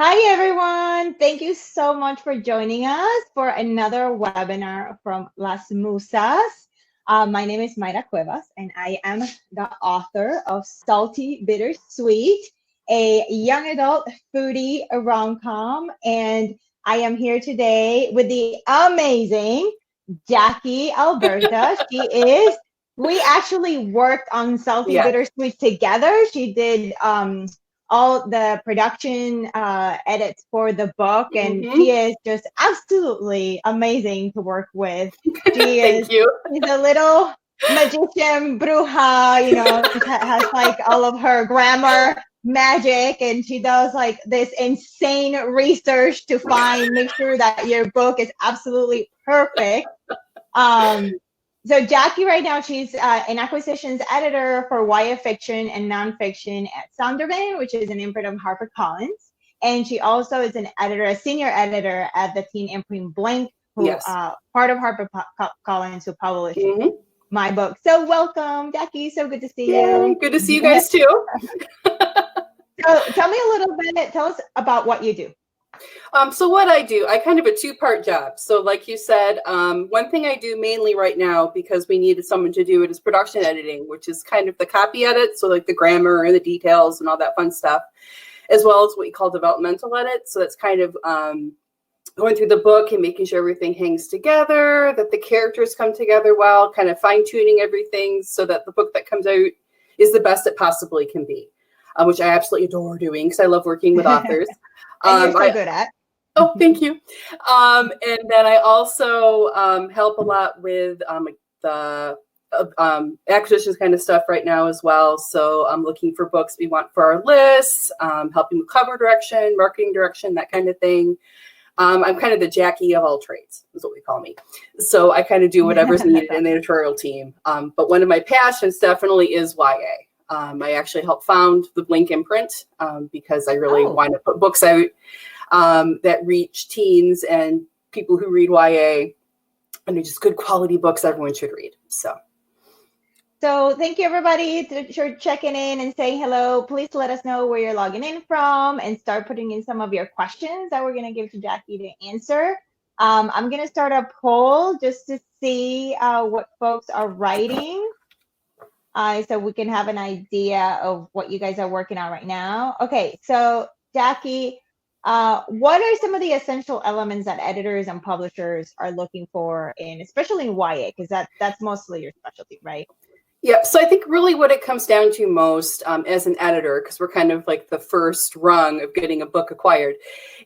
Hi, everyone. Thank you so much for joining us for another webinar from Las Musas. My name is Mayra Cuevas, and I am the author of Salty Bittersweet, a young adult foodie rom-com. And I am here today with the amazing Jacque Alberta. We actually worked on Salty Bittersweet together. She did all the production edits for the book, and she is just absolutely amazing to work with. She's a little magician, bruja, she has like all of her grammar magic, and she does like this insane research to make sure that your book is absolutely perfect. So Jacque right now, she's an acquisitions editor for YA fiction and nonfiction at Sonderman, which is an imprint of HarperCollins. And she also is a senior editor at the teen imprint Blank, who part of HarperCollins, who published my book. So welcome, Jacque. So good to see you. Good to see you guys too. So tell us about what you do. So what I do, I kind of a two-part job. So like you said, one thing I do mainly right now, because we needed someone to do it, is production editing, which is kind of the copy edit. So like the grammar and the details and all that fun stuff, as well as what we call developmental edit. So that's kind of going through the book and making sure everything hangs together, that the characters come together well, kind of fine-tuning everything so that the book that comes out is the best it possibly can be, which I absolutely adore doing because I love working with authors. And you're so good at. Oh, thank you. And then I also help a lot with the acquisitions kind of stuff right now as well. So I'm looking for books we want for our lists, helping with cover direction, marketing direction, that kind of thing. I'm kind of the Jacque of all trades, is what we call me. So I kind of do whatever's needed in the editorial team. But one of my passions definitely is YA. I actually helped found the Blink imprint because I really want to put books out that reach teens and people who read YA, and they're just good quality books everyone should read. So thank you, everybody, for checking in and saying hello. Please let us know where you're logging in from and start putting in some of your questions that we're going to give to Jacque to answer. I'm going to start a poll just to see what folks are writing. So we can have an idea of what you guys are working on right now. Okay, so Jacque, what are some of the essential elements that editors and publishers are looking for especially in YA, because that's mostly your specialty, right? Yeah, so I think really what it comes down to most as an editor, because we're kind of like the first rung of getting a book acquired,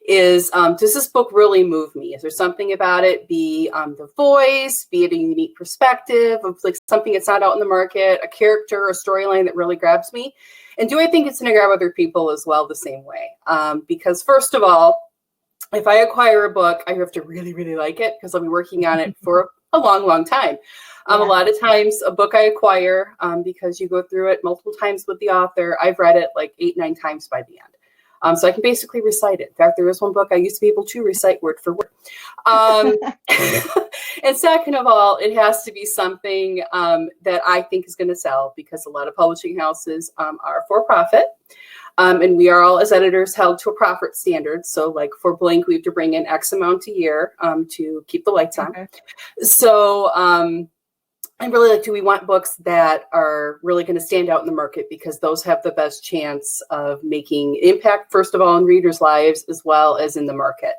is does this book really move me? Is there something about it, be the voice, be it a unique perspective of like something that's not out in the market, a character, a storyline that really grabs me? And do I think it's going to grab other people as well the same way? Because first of all, if I acquire a book, I have to really, really like it because I'll be working on it for a long, long time. A lot of times a book I acquire, because you go through it multiple times with the author, I've read it like 8-9 times by the end. So I can basically recite it. In fact, there was one book I used to be able to recite word for word. And second of all, it has to be something that I think is going to sell, because a lot of publishing houses are for profit. And we are all, as editors, held to a profit standard. So like for Blink, we have to bring in X amount a year to keep the lights on. Okay. So I really like we want books that are really going to stand out in the market, because those have the best chance of making impact, first of all, in readers' lives as well as in the market.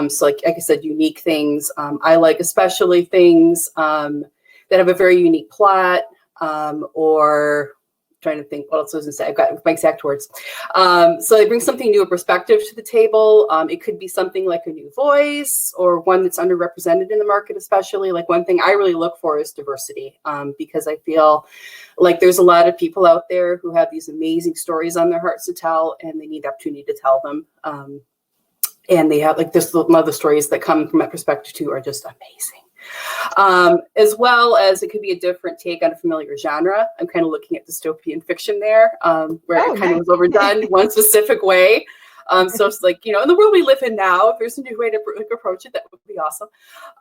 So like I said, unique things. I like especially things that have a very unique plot, or trying to think what else I was going to say. I've got my exact words. So they bring something new, a perspective to the table. It could be something like a new voice or one that's underrepresented in the market, especially. Like one thing I really look for is diversity, because I feel like there's a lot of people out there who have these amazing stories on their hearts to tell, and they need the opportunity to tell them. And they have like this, one of the stories that come from that perspective too are just amazing. As well as it could be a different take on a familiar genre. I'm kind of looking at dystopian fiction there, where it kind of was overdone one specific way. So it's like, in the world we live in now, if there's a new way to approach it, that would be awesome.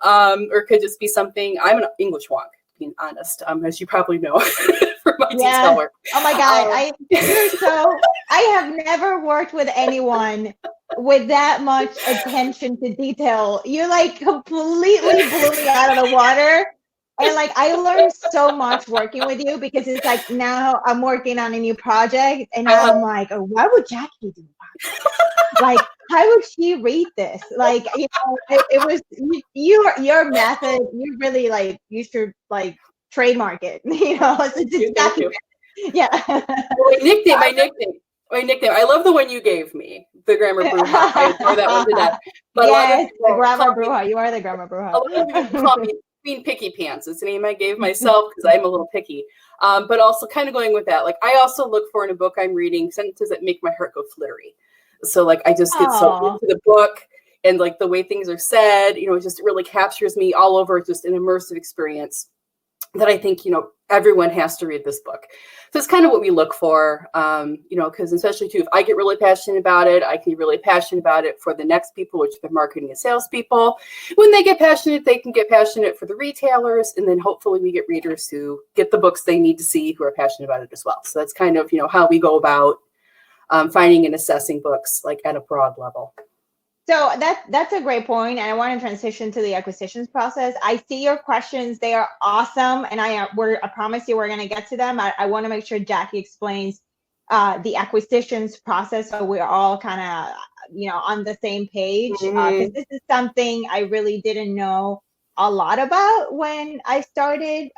Or it could just be something, I'm an English wonk, being honest, as you probably know for my Yes. detail work. Oh my God. I have never worked with anyone with that much attention to detail. You like completely blew me out of the water. And like I learned so much working with you because it's like now I'm working on a new project and now I'm like, oh, why would Jacque do that? Like, how would she read this? Like, you know, it was your method. You really like you should like trademark it. You know, so just Thank you. yeah. Well, my nickname. I love the one you gave me, the Grammar Bruja. I adore that one to death. But yes, the Grammar Bruja. You are the Grammar Bruja. A lot of people call me Queen Picky Pants. It's the name I gave myself because I'm a little picky. But also kind of going with that, like I also look for in a book I'm reading sentences that make my heart go flittery. So like I just get so into the book and like the way things are said, you know, it just really captures me all over, just an immersive experience that I think, you know, everyone has to read this book. So it's kind of what we look for, you know, because especially too, if I get really passionate about it, I can be really passionate about it for the next people, which are the marketing and salespeople. When they get passionate, they can get passionate for the retailers. And then hopefully we get readers who get the books they need to see who are passionate about it as well. So that's kind of, you know, how we go about finding and assessing books like at a broad level. So that's a great point, and I want to transition to the acquisitions process. I see your questions; they are awesome, and I promise you we're going to get to them. I want to make sure Jacque explains the acquisitions process, so we're all kind of on the same page. Because this is something I really didn't know a lot about when I started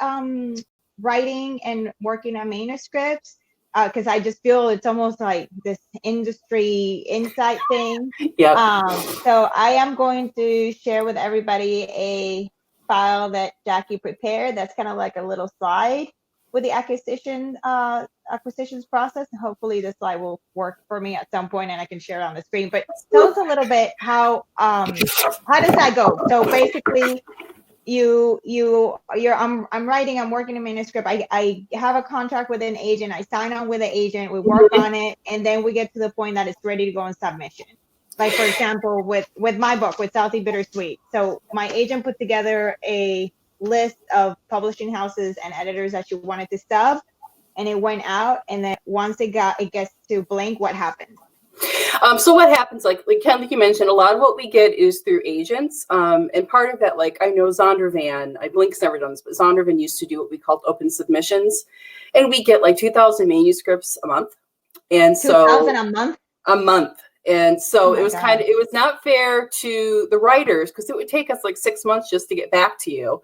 writing and working on manuscripts. Because I just feel it's almost like this industry insight thing. Yeah. So I am going to share with everybody a file that Jacque prepared. That's kind of like a little slide with the acquisitions process. And hopefully this slide will work for me at some point and I can share it on the screen. But tell us a little bit how does that go? So basically, I'm writing, I'm working a manuscript. I have a contract with an agent. I sign on with an agent. We work on it, and then we get to the point that it's ready to go on submission. Like for example, with my book, with Salty Bittersweet. So my agent put together a list of publishing houses and editors that she wanted to sub, and it went out. And then once it gets to blank, what happens? So what happens, like you mentioned, a lot of what we get is through agents. And part of that, like I know Zondervan, Blink's never done this, but Zondervan used to do what we called open submissions. And we get like 2,000 manuscripts a month. And so 2,000 a month? A month. And so it was it was not fair to the writers because it would take us like 6 months just to get back to you.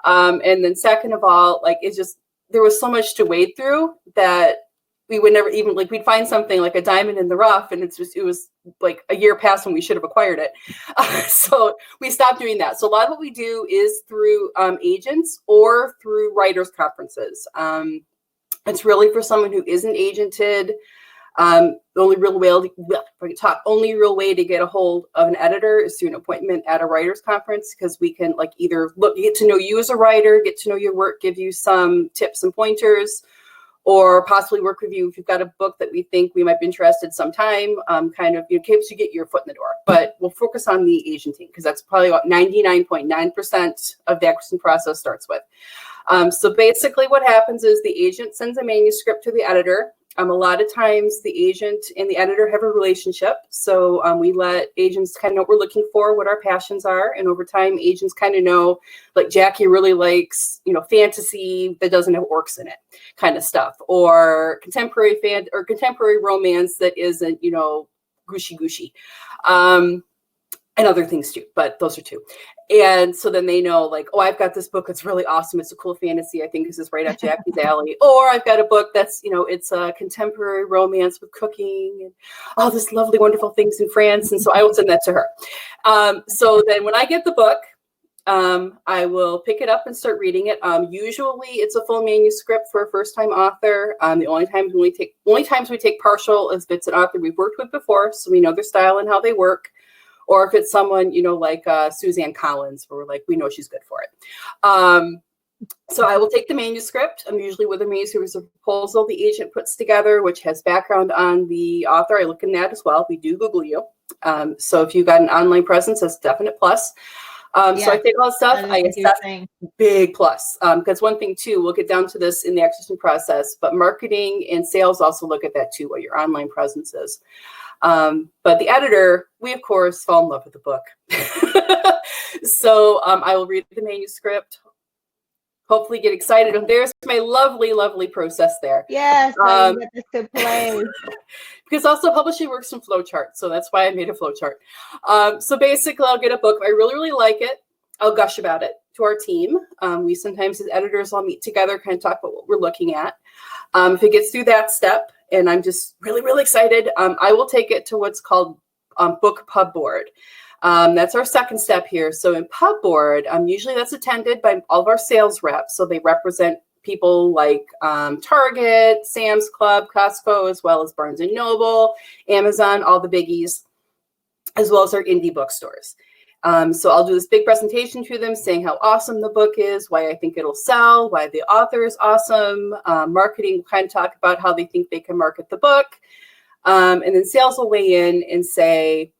And then second of all, like there was so much to wade through that we would never even we'd find something like a diamond in the rough and it was like a year past when we should have acquired it. So we stopped doing that. So a lot of what we do is through agents or through writers conferences. It's really for someone who isn't agented. The only real way to get a hold of an editor is through an appointment at a writers conference because we can either get to know you as a writer, get to know your work, give you some tips and pointers, or possibly work with you if you've got a book that we think we might be interested sometime, keeps you get your foot in the door. But we'll focus on the agenting because that's probably about 99.9% of the acquisition process starts with. So basically what happens is the agent sends a manuscript to the editor. A lot of times the agent and the editor have a relationship. So we let agents kind of know what we're looking for, what our passions are. And over time, agents kind of know, like Jacque really likes, fantasy that doesn't have orcs in it kind of stuff, or contemporary romance that isn't, gushy. And other things too, but those are two. And so then they know I've got this book that's really awesome. It's a cool fantasy. I think this is right up Jacque's alley. Or I've got a book that's, it's a contemporary romance with cooking and all this lovely, wonderful things in France. And so I will send that to her. So then when I get the book, I will pick it up and start reading it. Usually it's a full manuscript for a first-time author. The only times we take partial is if it's an author we've worked with before, so we know their style and how they work. Or if it's someone, like Suzanne Collins, where we know she's good for it. So I will take the manuscript. I'm usually with a manuscript proposal the agent puts together, which has background on the author. I look in that as well. We do Google you. So if you've got an online presence, that's a definite plus. So I take all that stuff, I That is a huge assess thing. big plus. Because one thing too, we'll get down to this in the acquisition process, but marketing and sales also look at that too, what your online presence is. But the editor, we of course fall in love with the book. So I will read the manuscript, hopefully get excited. And there's my lovely, lovely process there. Yes, I get this to play. Because also publishing works in flowcharts, so that's why I made a flowchart. So basically, I'll get a book. If I really, really like it, I'll gush about it to our team. We sometimes, as editors, all meet together, kind of talk about what we're looking at. If it gets through that step, and I'm just really, really excited, I will take it to what's called book pub board. That's our second step here. So in pub board, usually that's attended by all of our sales reps. So they represent people like Target, Sam's Club, Costco, as well as Barnes & Noble, Amazon, all the biggies, as well as our indie bookstores. So I'll do this big presentation to them saying how awesome the book is, why I think it'll sell, why the author is awesome. Marketing kind of talk about how they think they can market the book. And then sales will weigh in and say,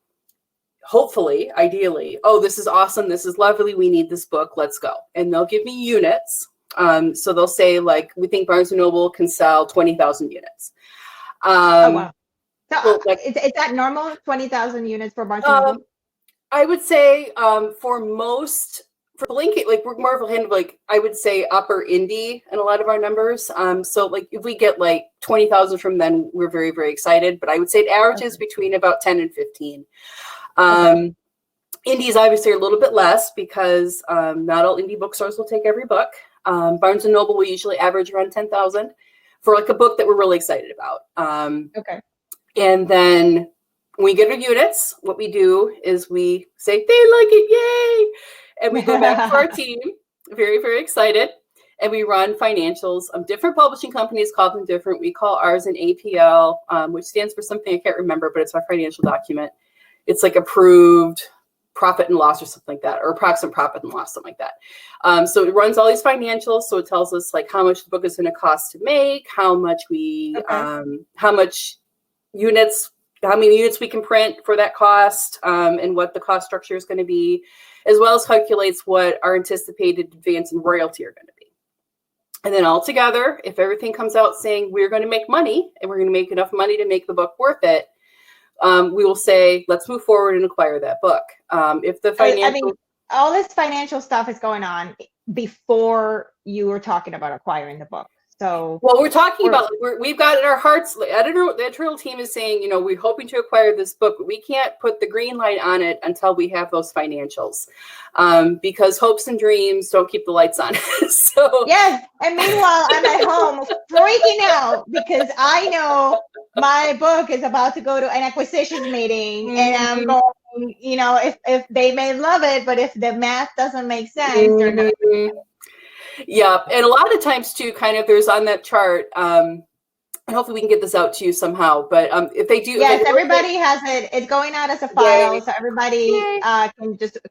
hopefully, ideally, oh, this is awesome. This is lovely. We need this book. Let's go. And they'll give me units. So they'll say, like, we think Barnes & Noble can sell 20,000 units. Oh, wow. So well, like, is that normal, 20,000 units for Barnes & Noble? I would say for Blanket, like we're more of a hand of like, I would say upper indie in a lot of our numbers. So like if we get like 20,000 from them, we're very, very excited. But I would say it averages between about 10 and 15. Indies obviously are a little bit less because not all indie bookstores will take every book. Barnes & Noble will usually average around 10,000 for like a book that we're really excited about. And then when we get our units, what we do is we say, they like it, yay! And we go back to our team, very, very excited. And we run financials. Different publishing companies call them different. We call ours an APL, which stands for something I can't remember, but it's our financial document. It's like approved profit and loss or something like that, or approximate profit and loss, something like that. So it runs all these financials. So it tells us like how much the book is going to cost to make, how much units, how many units we can print for that cost, and what the cost structure is going to be, as well as calculates what our anticipated advance and royalty are going to be. And then all together, if everything comes out saying we're going to make money and we're going to make enough money to make the book worth it, we will say, let's move forward and acquire that book. If the financial, all this financial stuff is going on before you were talking about acquiring the book. So, well, we're talking about, we've got in our hearts, the editorial team is saying, we're hoping to acquire this book, but we can't put the green light on it until we have those financials, because hopes and dreams don't keep the lights on. So yes, and meanwhile, I'm at home freaking out because I know my book is about to go to an acquisitions meeting, and I'm going, if they may love it, but if the math doesn't make sense, they're not. Yeah, and a lot of times too, kind of there's on that chart, and hopefully we can get this out to you somehow. But if they do, yes, everybody has it. It's going out as a file, so everybody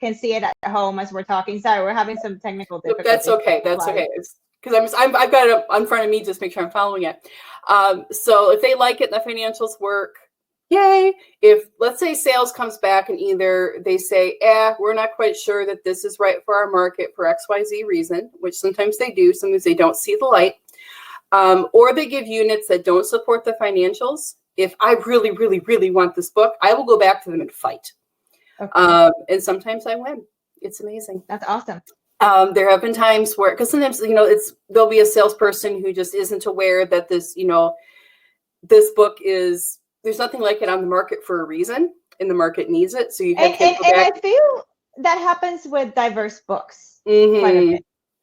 can see it at home as we're talking. Sorry, we're having some technical difficulties. That's okay. That's okay. Because I've got it in front of me, just make sure I'm following it. So if they like it and the financials work, yay. If, let's say, sales comes back and either they say, we're not quite sure that this is right for our market for XYZ reason, which sometimes they do, sometimes they don't see the light, or they give units that don't support the financials. If I really, really, really want this book, I will go back to them and fight. And sometimes I win. It's amazing. That's awesome. There have been times where, because sometimes, there'll be a salesperson who just isn't aware that this, this book is, there's nothing like it on the market for a reason, and the market needs it. So you have to go back. I feel that happens with diverse books quite a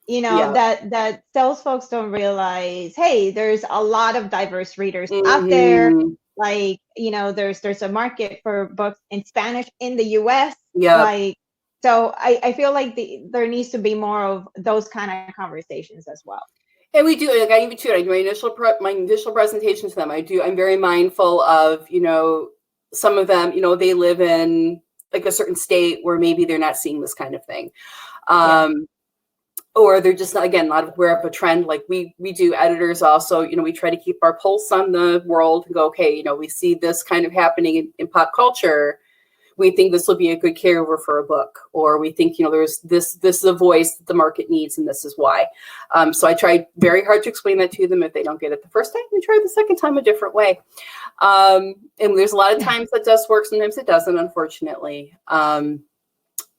bit. That sales folks don't realize, hey, there's a lot of diverse readers out there. Like, there's a market for books in Spanish in the US. Yeah. So I feel like there needs to be more of those kind of conversations as well. And we do, like I even too, I do my initial presentation to them. I'm very mindful of, some of them, they live in like a certain state where maybe they're not seeing this kind of thing. Or they're just not, again, not aware of a trend. Like we do, editors also, we try to keep our pulse on the world and go, okay, we see this kind of happening in pop culture. we think this will be a good carryover for a book, or we think, there's this is a voice that the market needs, and this is why. So I tried very hard to explain that to them. If they don't get it the first time, we try the second time a different way. And there's a lot of times that does work. Sometimes it doesn't, unfortunately.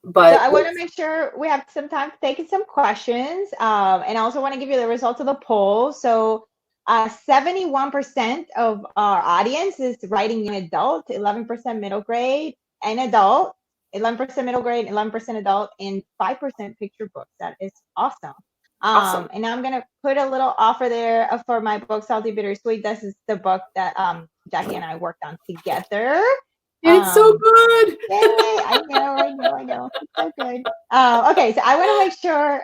But so I want to make sure we have some time to take some questions. And I also want to give you the results of the poll. So 71% of our audience is writing young adult, 11% middle grade and adult, 11% middle grade, 11% adult, and 5% picture books. That is awesome. Awesome. And I'm going to put a little offer there for my book, Salty Bittersweet. This is the book that Jacque and I worked on together. It's so good. Yay, I know. It's so good. Okay, so I want to make sure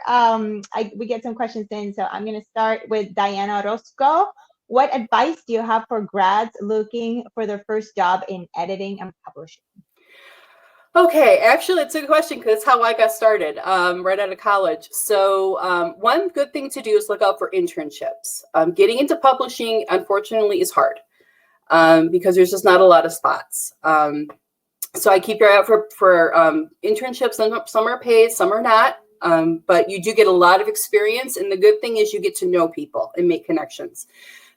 we get some questions in. So I'm going to start with Diana Orozco. What advice do you have for grads looking for their first job in editing and publishing? Okay, actually, it's a good question because it's how I got started right out of college. So one good thing to do is look out for internships. Getting into publishing, unfortunately, is hard. Because there's just not a lot of spots. So I keep your eye out for internships. Some are paid, some are not. But you do get a lot of experience. And the good thing is you get to know people and make connections.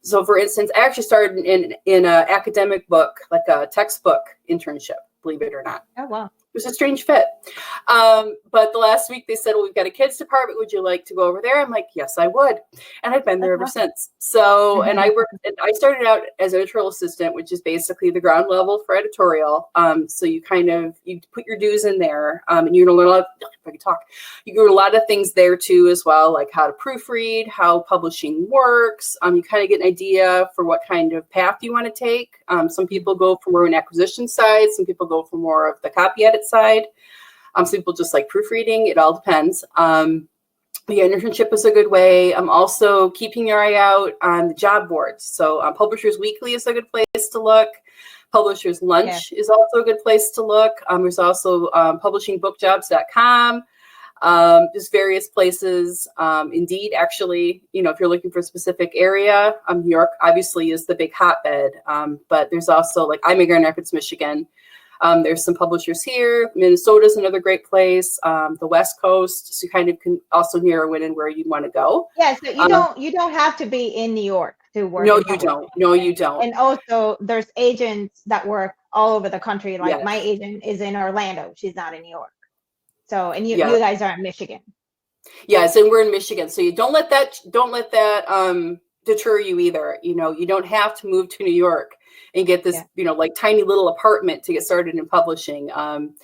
So for instance, I actually started in an academic book, like a textbook internship, believe it or not. Oh, wow. It was a strange fit. But the last week they said, well, we've got a kids department. Would you like to go over there? I'm like, yes, I would. And I've been there ever since. So, and I started out as editorial assistant, which is basically the ground level for editorial. So you put your dues in there, and you're going to learn a lot, if I could talk, you learn a lot of things there too, as well, like how to proofread, how publishing works. You kind of get an idea for what kind of path you want to take. Some people go for more an acquisition side. Some people go for more of the copy edit side. Some people just like proofreading. It all depends. Yeah, internship is a good way. I'm also keeping your eye out on the job boards. So Publishers Weekly is a good place to look. Publishers Lunch is also a good place to look. There's also publishingbookjobs.com. Just various places. Indeed, actually, if you're looking for a specific area, New York obviously is the big hotbed. But there's also, like, I'm in Grand Rapids, Michigan. There's some publishers here. Minnesota's another great place. The West Coast, so you kind of can also narrow in where you want to go. Yeah, so you don't have to be in New York to work. No, you don't. No, you don't. And also, there's agents that work all over the country. Like my agent is in Orlando. She's not in New York. So, and you guys are in Michigan. Yes, and we're in Michigan. So you don't let that deter you either. You don't have to move to New York and get this, like tiny little apartment to get started in publishing. And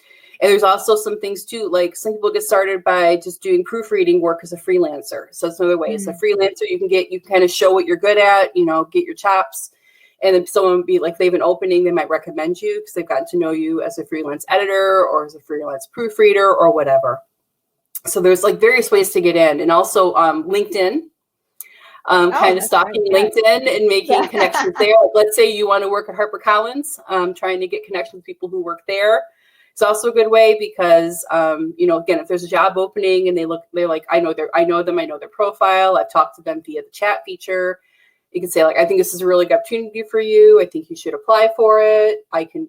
there's also some things too, like some people get started by just doing proofreading work as a freelancer. So that's another way. As a freelancer, you kind of show what you're good at, get your chops. And if someone would be like, they have an opening, they might recommend you because they've gotten to know you as a freelance editor or as a freelance proofreader or whatever. So there's like various ways to get in. And also LinkedIn. Kind of stalking LinkedIn and making connections there. Let's say you want to work at HarperCollins, trying to get connections with people who work there. It's also a good way because, again, if there's a job opening and they're like, I know them, I know their profile. I've talked to them via the chat feature. You can say, like, I think this is a really good opportunity for you. I think you should apply for it. I can,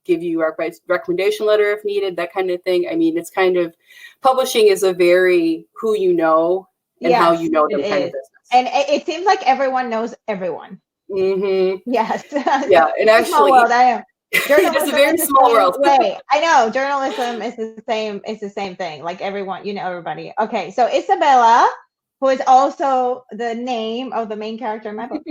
give you a recommendation letter if needed, that kind of thing. I mean, it's kind of, publishing is a very who you know and how you know them kind of business. And it seems like everyone knows everyone. Mm-hmm. Yes. Yeah, and actually, small world, I am. It's a very small world. Way. I know journalism is the same. It's the same thing. Like everyone, everybody. Okay, so Isabella, who is also the name of the main character in my book,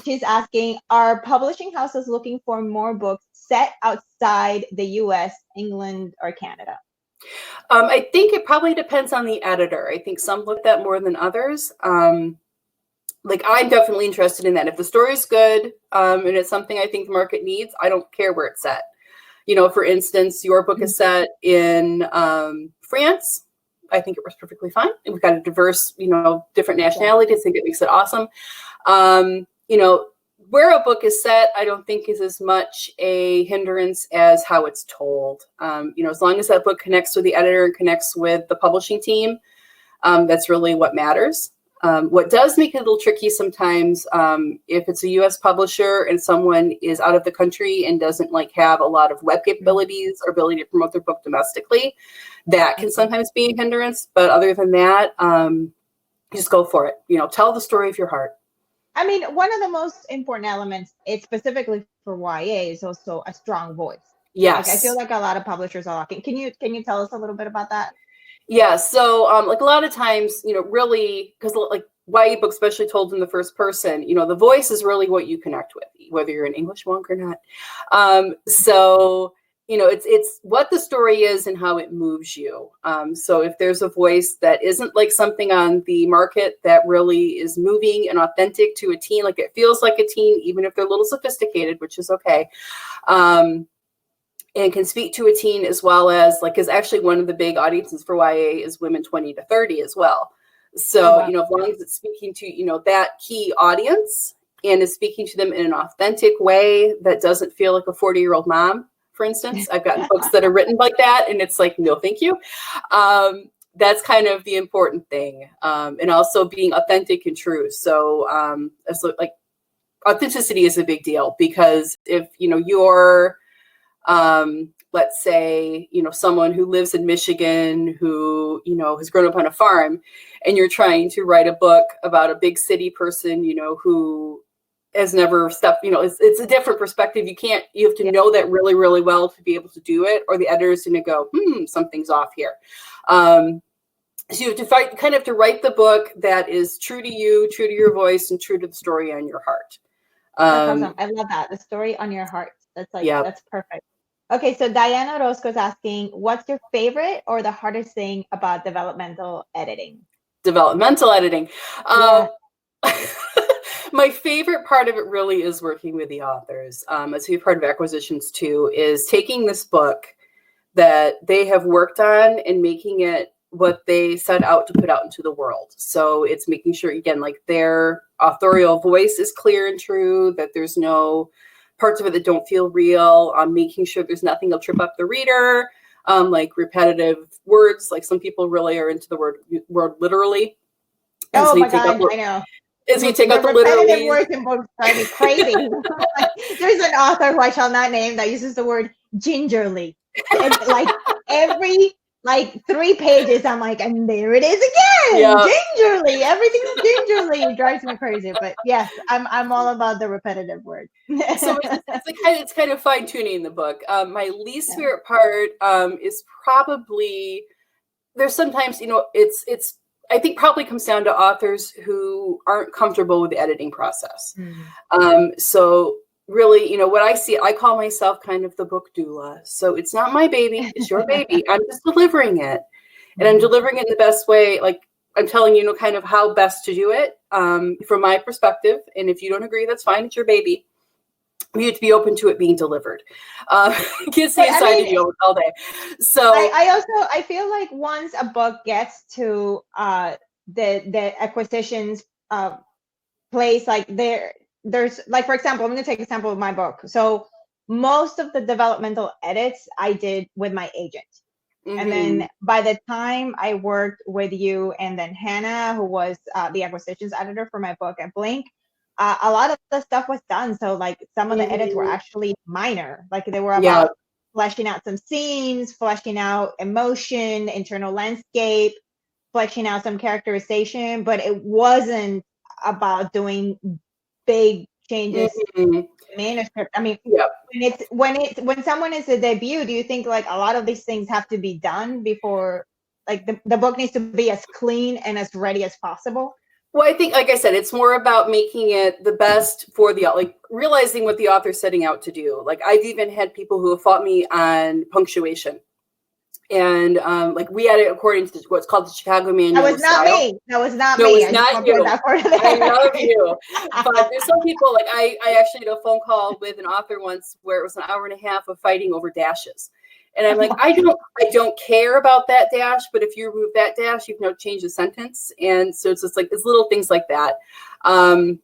she's asking: are publishing houses looking for more books set outside the U.S., England, or Canada? I think it probably depends on the editor. I think some look at that more than others. Like, I'm definitely interested in that. If the story's good and it's something I think the market needs, I don't care where it's set. For instance, your book is set in France. I think it was perfectly fine. And we've got a diverse, different nationalities. I think it makes it awesome. Where a book is set, I don't think is as much a hindrance as how it's told. As long as that book connects with the editor and connects with the publishing team, that's really what matters. What does make it a little tricky sometimes, if it's a U.S. publisher and someone is out of the country and doesn't like have a lot of web capabilities or ability to promote their book domestically, that can sometimes be a hindrance. But other than that, just go for it. Tell the story of your heart. I mean, one of the most important elements, it's specifically for YA, is also a strong voice. Yes. Like, I feel like a lot of publishers are lacking. Can you tell us a little bit about that? Yeah. So, like a lot of times, really, because like YA books, especially told in the first person, the voice is really what you connect with, whether you're an English monk or not. So, it's what the story is and how it moves you. So if there's a voice that isn't like something on the market that really is moving and authentic to a teen, like it feels like a teen, even if they're a little sophisticated, which is okay. And can speak to a teen as well as because actually one of the big audiences for YA is women 20 to 30 as well. So, as long as it's speaking to, that key audience and is speaking to them in an authentic way that doesn't feel like a 40-year-old mom, for instance. I've gotten books that are written like that and it's like, no, thank you. That's kind of the important thing. And also being authentic and true. So, like authenticity is a big deal because if, you're, let's say, someone who lives in Michigan who, has grown up on a farm and you're trying to write a book about a big city person, who has never stepped, it's a different perspective. You have to know that really, really well to be able to do it, or the editor is going to go, something's off here. So you have to to write the book that is true to you, true to your voice, and true to the story on your heart. That's awesome. I love that. The story on your heart. That's that's perfect. Okay, so Diana Orozco is asking, what's your favorite or the hardest thing about developmental editing? Developmental editing. My favorite part of it really is working with the authors. As a part of acquisitions too, is taking this book that they have worked on and making it what they set out to put out into the world. So it's making sure, again, like their authorial voice is clear and true, that there's no parts of it that don't feel real, making sure there's nothing that'll trip up the reader, like repetitive words. Like some people really are into the word literally. And oh my God, I know. As you take out the literally words in books drive me crazy. There's an author who I shall not name that uses the word gingerly. And like every 3 pages, I'm like, and there it is again. Gingerly. Everything's gingerly. It drives me crazy. But yes, I'm all about the repetitive word. So it's kind of fine tuning the book. My least favorite part is probably there's sometimes, it's I think probably comes down to authors who aren't comfortable with the editing process. So really, what I see, I call myself kind of the book doula. So it's not my baby, it's your baby. I'm just delivering it. And I'm delivering it in the best way. Like I'm telling you, kind of how best to do it from my perspective. And if you don't agree, that's fine. It's your baby. You have to be open to it being delivered. Can't stay inside of you all day. So I feel like once a book gets to the acquisitions place, like there's like, for example, I'm going to take an example of my book. So most of the developmental edits I did with my agent. And then by the time I worked with you and then Hannah, who was the acquisitions editor for my book at Blink, a lot of the stuff was done. So like some of the edits were actually minor. Like they were about fleshing out some scenes, fleshing out emotion, internal landscape, fleshing out some characterization, but it wasn't about doing big changes in the manuscript. I mean, when someone is a debut, do you think like a lot of these things have to be done before like the book needs to be as clean and as ready as possible? Well, I think, like I said, it's more about making it the best for realizing what the author's setting out to do. Like I've even had people who have fought me on punctuation. And we had it according to what's called the Chicago Manual. That was not me. That was not me. No, it was not you. I love you. But there's some people, like I actually had a phone call with an author once where it was an hour and a half of fighting over dashes. And I'm like, I don't care about that dash, but if you remove that dash, you can change the sentence. And so it's just like it's little things like that.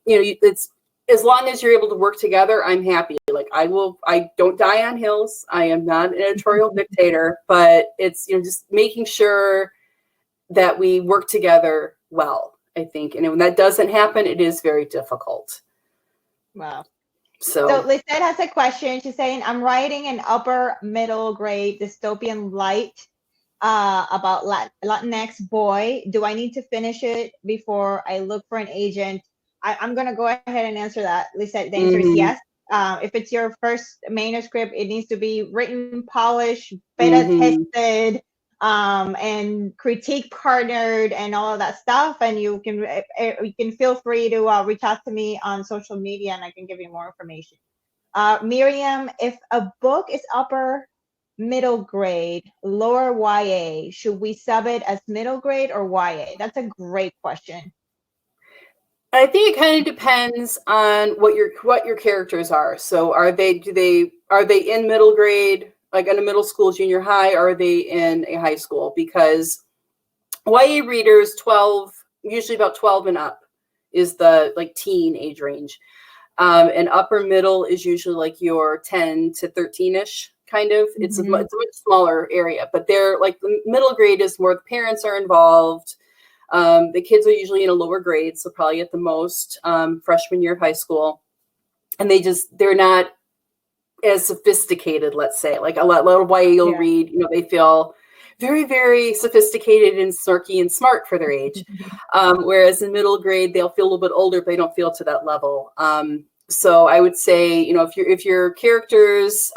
It's as long as you're able to work together, I'm happy. Like I don't die on hills. I am not an editorial dictator, but it's just making sure that we work together well. I think. And when that doesn't happen, it is very difficult. Wow. So Lisette has a question. She's saying, I'm writing an upper middle grade dystopian light about Latinx boy. Do I need to finish it before I look for an agent? I'm going to go ahead and answer that. Lisette, the answer is yes. If it's your first manuscript, it needs to be written, polished, beta tested, and critique partnered and all of that stuff. And you can feel free to reach out to me on social media and I can give you more information. Miriam, if a book is upper middle grade, lower YA, should we sub it as middle grade or YA? That's a great question. I think it kind of depends on what your characters are. So are they in middle grade, like in a middle school, junior high, or are they in a high school? Because YA readers, usually about 12 and up is the like teen age range. And upper middle is usually like your 10 to 13-ish kind of. It's a much smaller area, but they're like the middle grade is more the parents are involved. The kids are usually in a lower grade, so probably at the most freshman year of high school. And they're not as sophisticated, let's say. Like a lot of YA you'll read, they feel very, very sophisticated and snarky and smart for their age. Whereas in middle grade, they'll feel a little bit older, but they don't feel to that level. So I would say, if your characters,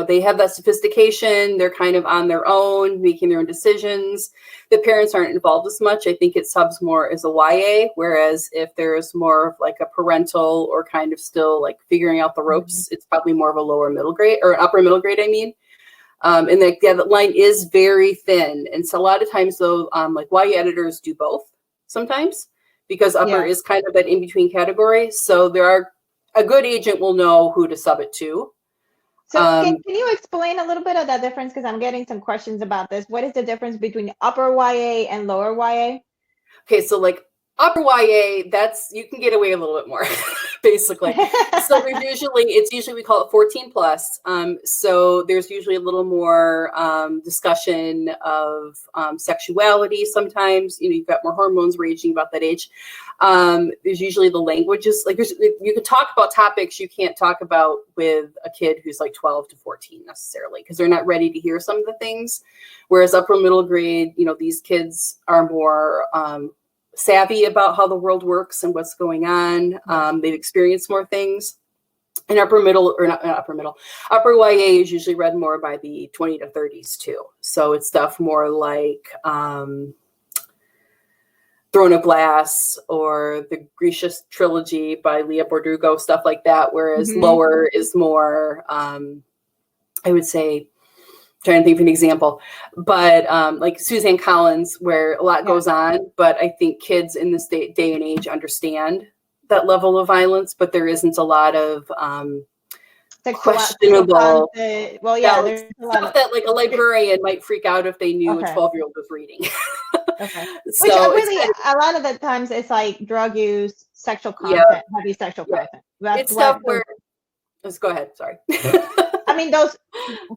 they have that sophistication, they're kind of on their own, making their own decisions. The parents aren't involved as much. I think it subs more as a YA, whereas if there's more of like a parental or kind of still like figuring out the ropes, it's probably more of a lower middle grade or upper middle grade, I mean. And the line is very thin. And so a lot of times though, like YA editors do both sometimes because upper is kind of that in-between category. So a good agent will know who to sub it to. So can you explain a little bit of that difference? Because I'm getting some questions about this. What is the difference between upper YA and lower YA? Okay, so like upper YA, you can get away a little bit more, basically. So it's usually we call it 14 plus. So there's usually a little more discussion of sexuality sometimes. You've got more hormones raging about that age. There's usually the languages, like you can talk about topics you can't talk about with a kid who's like 12 to 14 necessarily, because they're not ready to hear some of the things. Whereas upper middle grade, these kids are more savvy about how the world works and what's going on. They've experienced more things. And upper YA is usually read more by the 20 to 30s too. So it's stuff more like Throne of Glass or the Grisha trilogy by Leah Bordugo, stuff like that. Whereas lower is more, I would say, trying to think of an example, but like Suzanne Collins, where a lot goes on, but I think kids in this day and age understand that level of violence, but there isn't a lot of questionable, there's a lot stuff that like a librarian might freak out if they knew a 12-year-old was reading. So which really, a lot of the times it's like drug use, sexual content, heavy sexual content. It's stuff where, let's go ahead, sorry. I mean,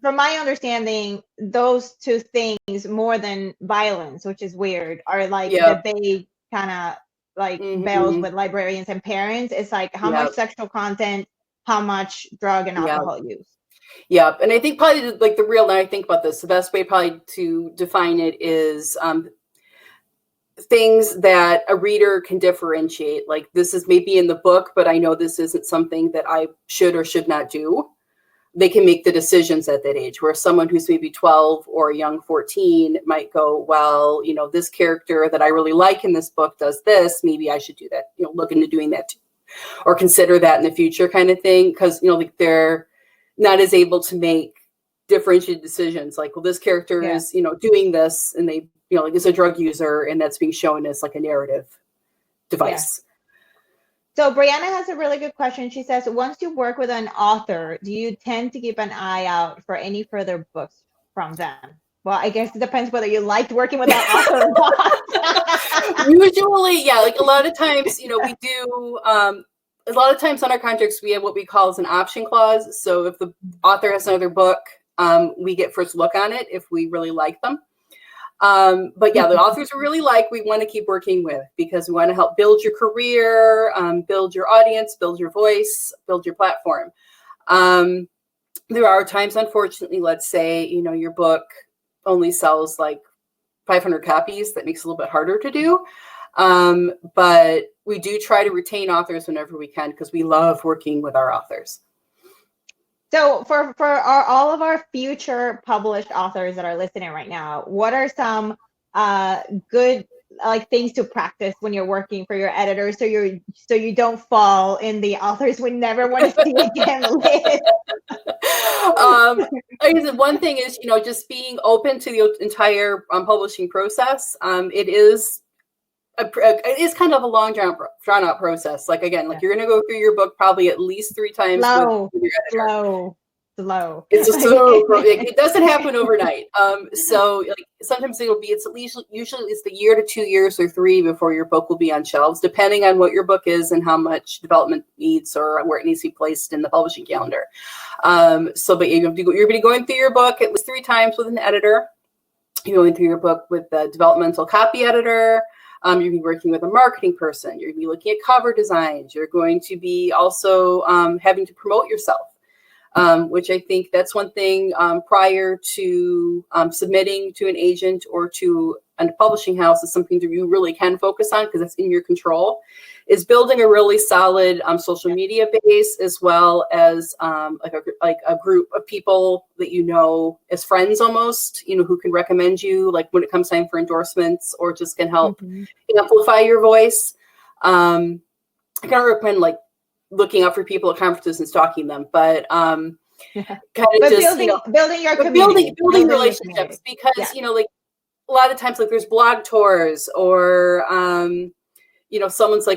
from my understanding, those two things more than violence, which is weird, are like the big kind of like bells with librarians and parents. It's like how much sexual content, how much drug and alcohol use. Yeah, and I think probably like now I think about this, the best way probably to define it is things that a reader can differentiate. Like this is maybe in the book, but I know this isn't something that I should or should not do. They can make the decisions at that age, where someone who's maybe 12 or a young 14 might go, well, this character that I really like in this book does this, maybe I should do that, look into doing that too, or consider that in the future kind of thing. Because, like they're not as able to make differentiated decisions. Like, well, this character is, doing this and they, like is a drug user and that's being shown as like a narrative device. Yeah. So Brianna has a really good question. She says, once you work with an author, do you tend to keep an eye out for any further books from them? Well, I guess it depends whether you liked working with that author or not. Usually, like a lot of times, we do, a lot of times on our contracts, we have what we call as an option clause. So if the author has another book, we get first look on it if we really like them. But yeah, the authors we really like, we want to keep working with, because we want to help build your career, build your audience, build your voice, build your platform. There are times, unfortunately, let's say, your book only sells like 500 copies. That makes it a little bit harder to do. But we do try to retain authors whenever we can, because we love working with our authors. So for all of our future published authors that are listening right now, what are some good things to practice when you're working for your editor, so you don't fall in the authors we never want to see again list? Like I said, one thing is, just being open to the entire publishing process. It is kind of a long drawn out process. Like, again, you're going to go through your book probably at least 3 times with your editor. Slow. It's just so it doesn't happen overnight. So sometimes usually it's the year to 2 years or 3 before your book will be on shelves, depending on what your book is and how much development needs or where it needs to be placed in the publishing calendar. But you're going through your book at least 3 times with an editor. You're going through your book with the developmental copy editor. You're going to be working with a marketing person. You're going to be looking at cover designs. You're going to be also having to promote yourself. Which I think that's one thing prior to submitting to an agent or to a publishing house is something that you really can focus on, because it's in your control, is building a really solid social media base, as well as a group of people that as friends almost, who can recommend you, when it comes time for endorsements, or just can help amplify your voice. I kind of recommend looking out for people at conferences and stalking them, but kind of just building your community, building relationships, because a lot of times there's blog tours, or someone's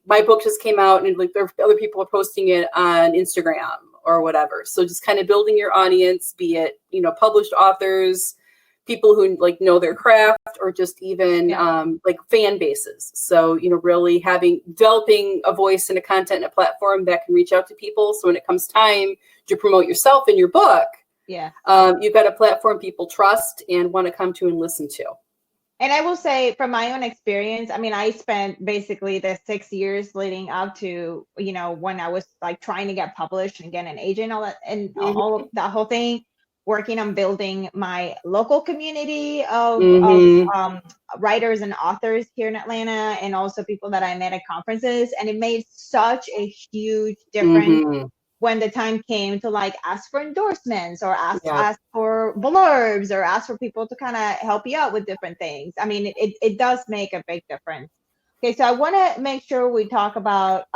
my book just came out, and there are other people are posting it on Instagram or whatever. So just kind of building your audience, be it published authors, people who know their craft, or just even fan bases. So really developing a voice and a content and a platform that can reach out to people. So when it comes time to promote yourself in your book, you've got a platform people trust and want to come to and listen to. And I will say, from my own experience, I spent basically the 6 years leading up to when I was trying to get published and get an agent, all that, and all of that whole thing, working on building my local community of writers and authors here in Atlanta, and also people that I met at conferences. And it made such a huge difference when the time came to ask for endorsements, or ask for blurbs, or ask for people to kind of help you out with different things. It does make a big difference. Okay, so I want to make sure we talk about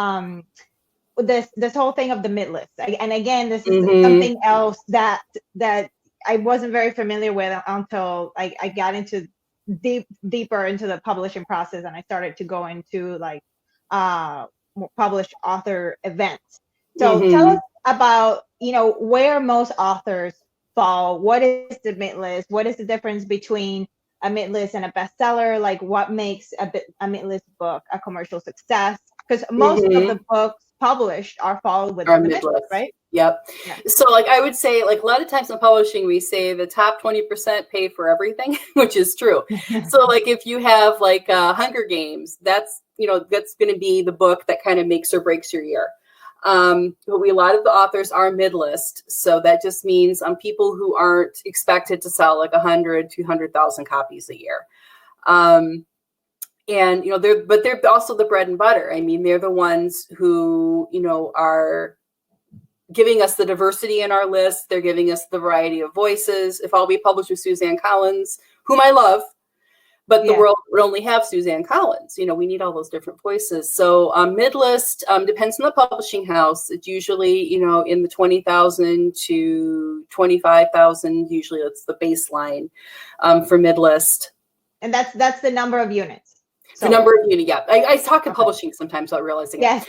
this whole thing of the mid-list. And again, this is something else that I wasn't very familiar with until I got into deeper into the publishing process, and I started to go into more published author events. So tell us about where most authors fall. What is the mid-list? What is the difference between a mid-list and a bestseller? What makes a mid-list book a commercial success? Because most of the books published are fall within the mid-list, right? Yep. Yeah. So I would say a lot of times in publishing, we say the top 20% pay for everything, which is true. So if you have Hunger Games, that's going to be the book that kind of makes or breaks your year. But a lot of the authors are mid-list. So that just means people who aren't expected to sell 100, 200,000 copies a year. And they're also the bread and butter. They're the ones who are giving us the diversity in our list. They're giving us the variety of voices. If I'll be published with Suzanne Collins, whom I love, but the world would only have Suzanne Collins. We need all those different voices. So mid-list depends on the publishing house. It's usually in the 20,000 to 25,000. Usually that's the baseline for mid-list. And that's the number of units. So, the number of units, yeah. I talk in publishing sometimes without realizing it.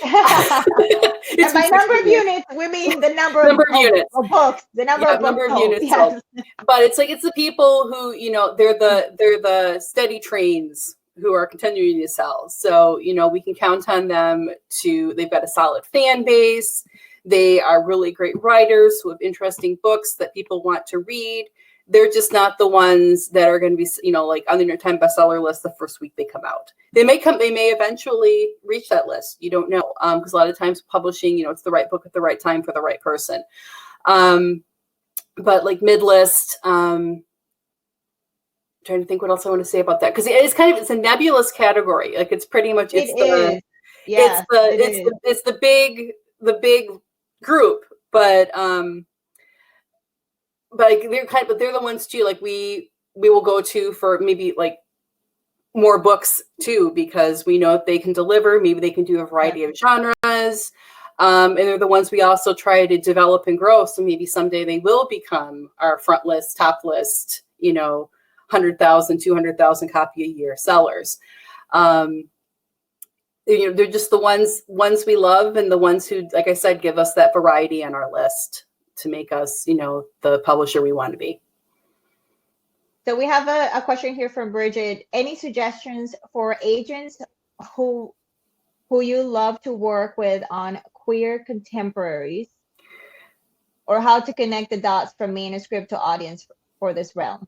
And by number of units, we mean the number of units of books. The number of units. Yes. But it's the people who they're the steady trains who are continuing to sell. So we can count on them they've got a solid fan base. They are really great writers who have interesting books that people want to read. they're just not the ones that are going to be, you know, like on the New York Times bestseller list the first week they come out. They may eventually reach that list. You don't know, because a lot of times publishing, you know, it's the right book at the right time for the right person. But like mid-list, trying to think what else I want to say about that, because it's a nebulous category. Like it's pretty much it's the big group, but they're the ones too. Like we will go to for maybe like more books too, because we know if they can deliver, maybe they can do a variety of genres. And they're the ones we also try to develop and grow. So maybe someday they will become our front list, top list, you know, 100,000, 200,000 copy a year sellers. You know, they're just the ones we love, and the ones who, like I said, give us that variety on our list to make us, you know, the publisher we want to be. So we have a question here from Bridget. Any suggestions for agents who you love to work with on queer contemporaries, or how to connect the dots from manuscript to audience for this realm?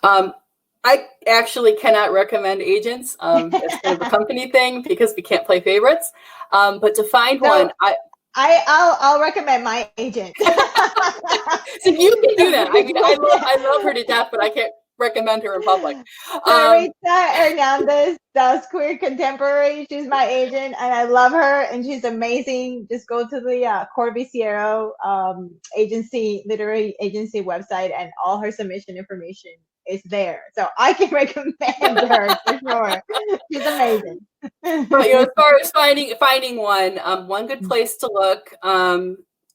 I actually cannot recommend agents. It's kind of a company thing because we can't play favorites. But to find one, I'll recommend my agent. So you can do that. I mean, I love her to death, but I can't recommend her in public. Mayra Hernandez does queer contemporary. She's my agent, and I love her, and she's amazing. Just go to the Corby Sierra literary agency website, and all her submission information is there. So I can recommend her for sure. She's amazing. But, you know, as far as finding one good place to look,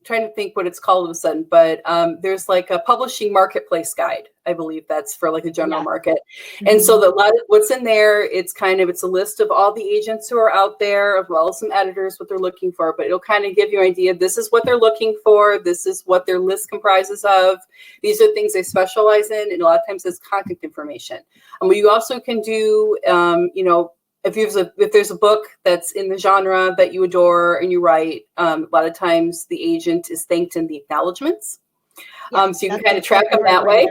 trying to think what it's called all of a sudden, but there's like a publishing marketplace guide. I believe that's for like the general market. And so a lot of what's in there, it's a list of all the agents who are out there, as well as some editors, what they're looking for, but it'll kind of give you an idea. This is what they're looking for. This is what their list comprises of. These are things they specialize in. And a lot of times it's contact information. And what you also can do, you know, if there's a book that's in the genre that you adore and you write, a lot of times the agent is thanked in the acknowledgments. So you can kind of track them that way.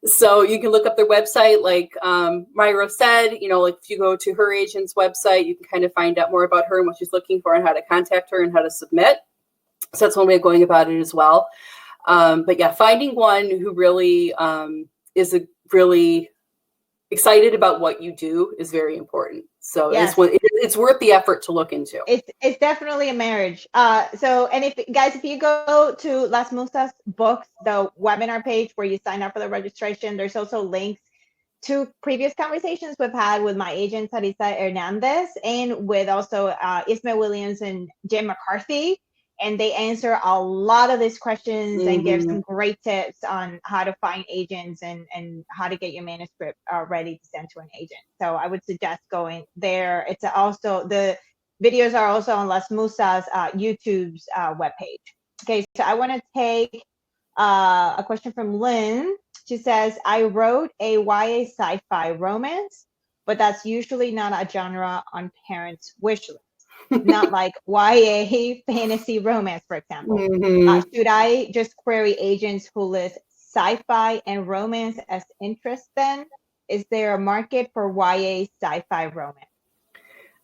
So you can look up their website, like Mayra said, you know, like if you go to her agent's website, you can kind of find out more about her and what she's looking for and how to contact her and how to submit. So that's one way of going about it as well. But yeah, finding one who really is really excited about what you do is very important. So it's worth the effort to look into. It's definitely a marriage. And if you go to Las Musas Books, the webinar page where you sign up for the registration, there's also links to previous conversations we've had with my agent Sarisa Hernandez and with also Ismael Williams and Jim McCarthy. And they answer a lot of these questions and give some great tips on how to find agents and how to get your manuscript ready to send to an agent. So I would suggest going there. It's also, the videos are also on Las Musas YouTube's webpage. Okay, so I want to take a question from Lynn. She says, I wrote a YA sci-fi romance, but that's usually not a genre on parents' wish list. Not like YA fantasy romance, for example. Should I just query agents who list sci-fi and romance as interest then? Is there a market for YA sci-fi romance?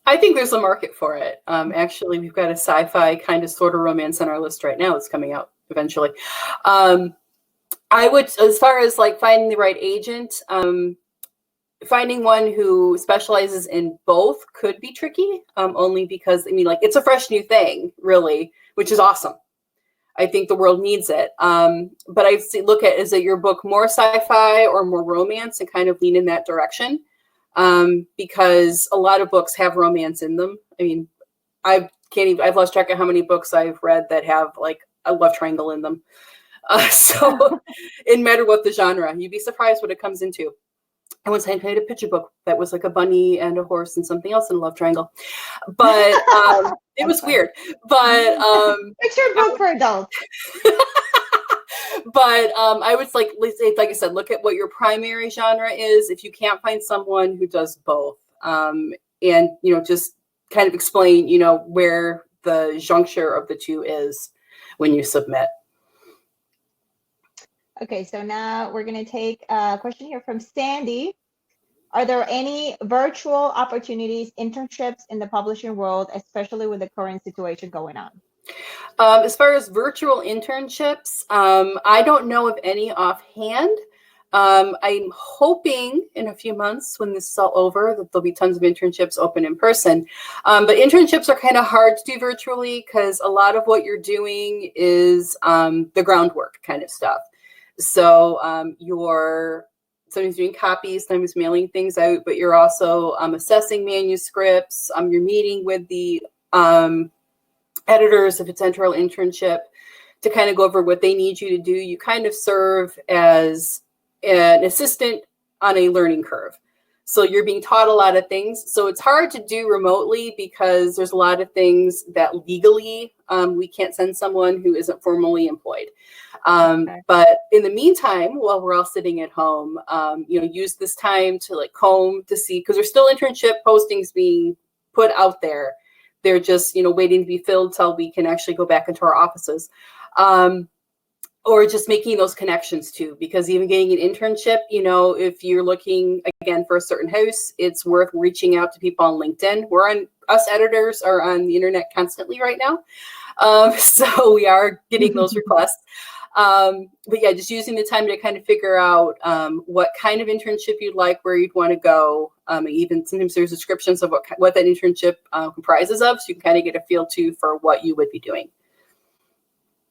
I think there's a market for it. Actually, we've got a sci-fi kind of sort of romance on our list right now. It's coming out eventually. I would, as far as like finding the right agent, finding one who specializes in both could be tricky, only because, I mean, like, it's a fresh new thing, really, which is awesome. I think the world needs it. But I look at, is it your book more sci-fi or more romance, and kind of lean in that direction? Because a lot of books have romance in them. I mean, I've lost track of how many books I've read that have like a love triangle in them. So it doesn't matter what the genre, you'd be surprised what it comes into. I once had a picture book that was like a bunny and a horse and something else in a love triangle, but it was weird. But picture book for adults. But I would like I said, look at what your primary genre is. If you can't find someone who does both, and you know, just kind of explain, you know, where the juncture of the two is when you submit. Okay, so now we're going to take a question here from Sandy. Are there any virtual opportunities, internships in the publishing world, especially with the current situation going on? As far as virtual internships, I don't know of any offhand. I'm hoping in a few months when this is all over that there'll be tons of internships open in person. But internships are kind of hard to do virtually because a lot of what you're doing is the groundwork kind of stuff. So you're sometimes doing copies, sometimes mailing things out, but you're also assessing manuscripts. You're meeting with the editors if it's editorial internship to kind of go over what they need you to do. You kind of serve as an assistant on a learning curve. So you're being taught a lot of things. So it's hard to do remotely because there's a lot of things that legally we can't send someone who isn't formally employed. But in the meantime, while we're all sitting at home, use this time to like comb to see, because there's still internship postings being put out there. They're just, waiting to be filled till we can actually go back into our offices. Or just making those connections too, because even getting an internship, if you're looking again for a certain house, it's worth reaching out to people on LinkedIn. Us editors are on the internet constantly right now. So we are getting those requests. But yeah, just using the time to kind of figure out what kind of internship you'd like, where you'd want to go. Even sometimes there's descriptions of what that internship comprises of, so you can kind of get a feel too for what you would be doing.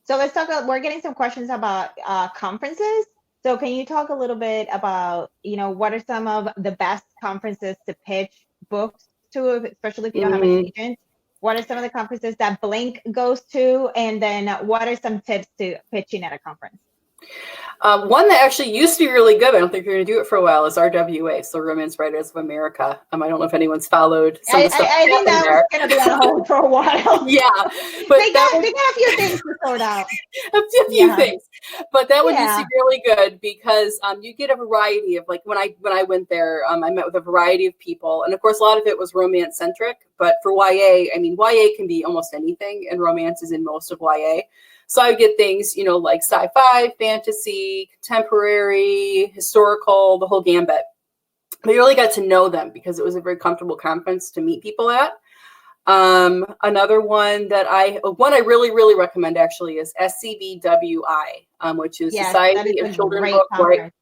So let's talk about, we're getting some questions about conferences. So can you talk a little bit about, what are some of the best conferences to pitch books to, especially if you don't have an agent? What are some of the conferences that Blink goes to? And then what are some tips to pitching at a conference? One that actually used to be really good, but I don't think you're going to do it for a while, is RWA, so Romance Writers of America. I don't know if anyone's followed some of the stuff. I think that was going to be on hold for a while. Yeah. But they got a few things to sort out. A few things. But that one used to be really good because you get a variety of, like, when I went there, I met with a variety of people. And, of course, a lot of it was romance-centric. But for YA, YA can be almost anything, and romance is in most of YA. So I would get things, like sci-fi, fantasy, contemporary, historical, the whole gambit. But you really got to know them because it was a very comfortable conference to meet people at. Another one that I really, really recommend actually is SCBWI, which is Society of Children Book Right.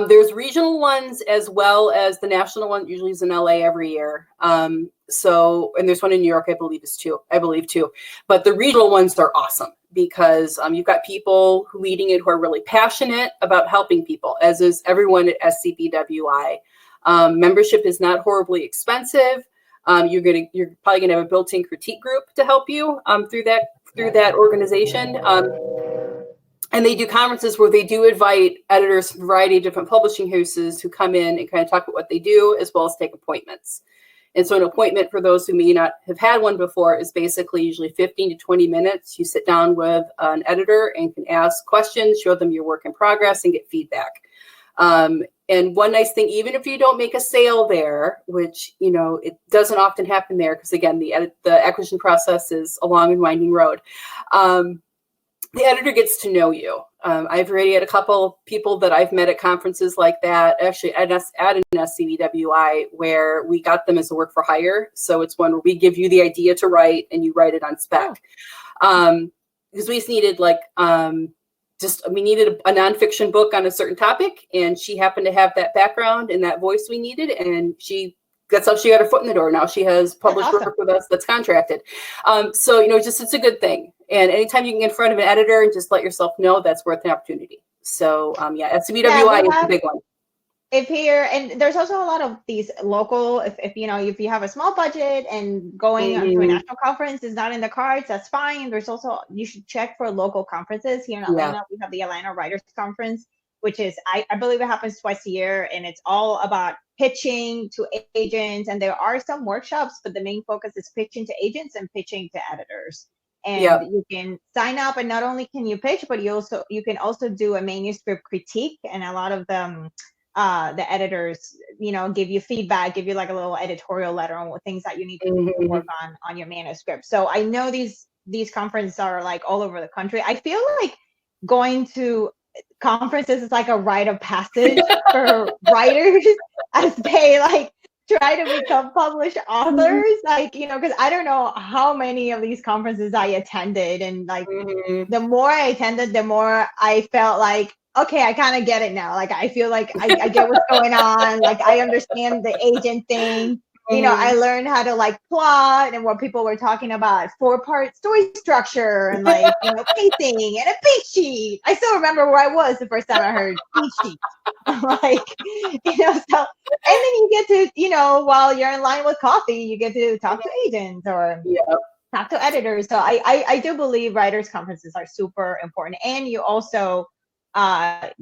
There's regional ones as well as the national one, usually is in LA every year. And there's one in New York, I believe too. But the regional ones are awesome because you've got people leading it who are really passionate about helping people, as is everyone at SCBWI. Membership is not horribly expensive. You're probably gonna have a built-in critique group to help you through that organization. And they do conferences where they do invite editors from a variety of different publishing houses who come in and kind of talk about what they do, as well as take appointments. And so an appointment, for those who may not have had one before, is basically usually 15 to 20 minutes. You sit down with an editor and can ask questions, show them your work in progress, and get feedback. And one nice thing, even if you don't make a sale there, which, it doesn't often happen there, because again, the acquisition process is a long and winding road. The editor gets to know you. I've already had a couple people that I've met at conferences like that, actually at an SCBWI, where we got them as a work for hire. So it's one where we give you the idea to write and you write it on spec. Because we just needed we needed a nonfiction book on a certain topic, and she happened to have that background and that voice we needed, and that's how she got her foot in the door. Now she has published work with us that's contracted. So, it's a good thing. And anytime you can get in front of an editor and just let yourself know, that's worth an opportunity. So, SCBWI is a big one. And there's also a lot of these local, if you have a small budget and going to a national conference is not in the cards, that's fine. There's also, you should check for local conferences. Here in Atlanta, we have the Atlanta Writers Conference, which is, I believe it happens twice a year, and it's all about pitching to agents. And there are some workshops, but the main focus is pitching to agents and pitching to editors. And you can sign up, and not only can you pitch, but you can also do a manuscript critique. And a lot of them, the editors, give you feedback, give you like a little editorial letter on what things that you need to work on your manuscript. So I know these conferences are like all over the country. I feel like going to conferences is like a rite of passage for writers as they like try to become published authors. Like, you know, because I don't know how many of these conferences I attended, and like the more I attended, the more I felt like, okay, I kind of get it now. Like, I feel like I get what's going on. Like, I understand the agent thing. You know, I learned how to like plot and what people were talking about, 4-part story structure and like, you know, pacing and a beat sheet. I still remember where I was the first time I heard beat sheet. Like, you know, so, and then you get to, you know, while you're in line with coffee, you get to talk to agents or talk to editors. So I do believe writers' conferences are super important. And you also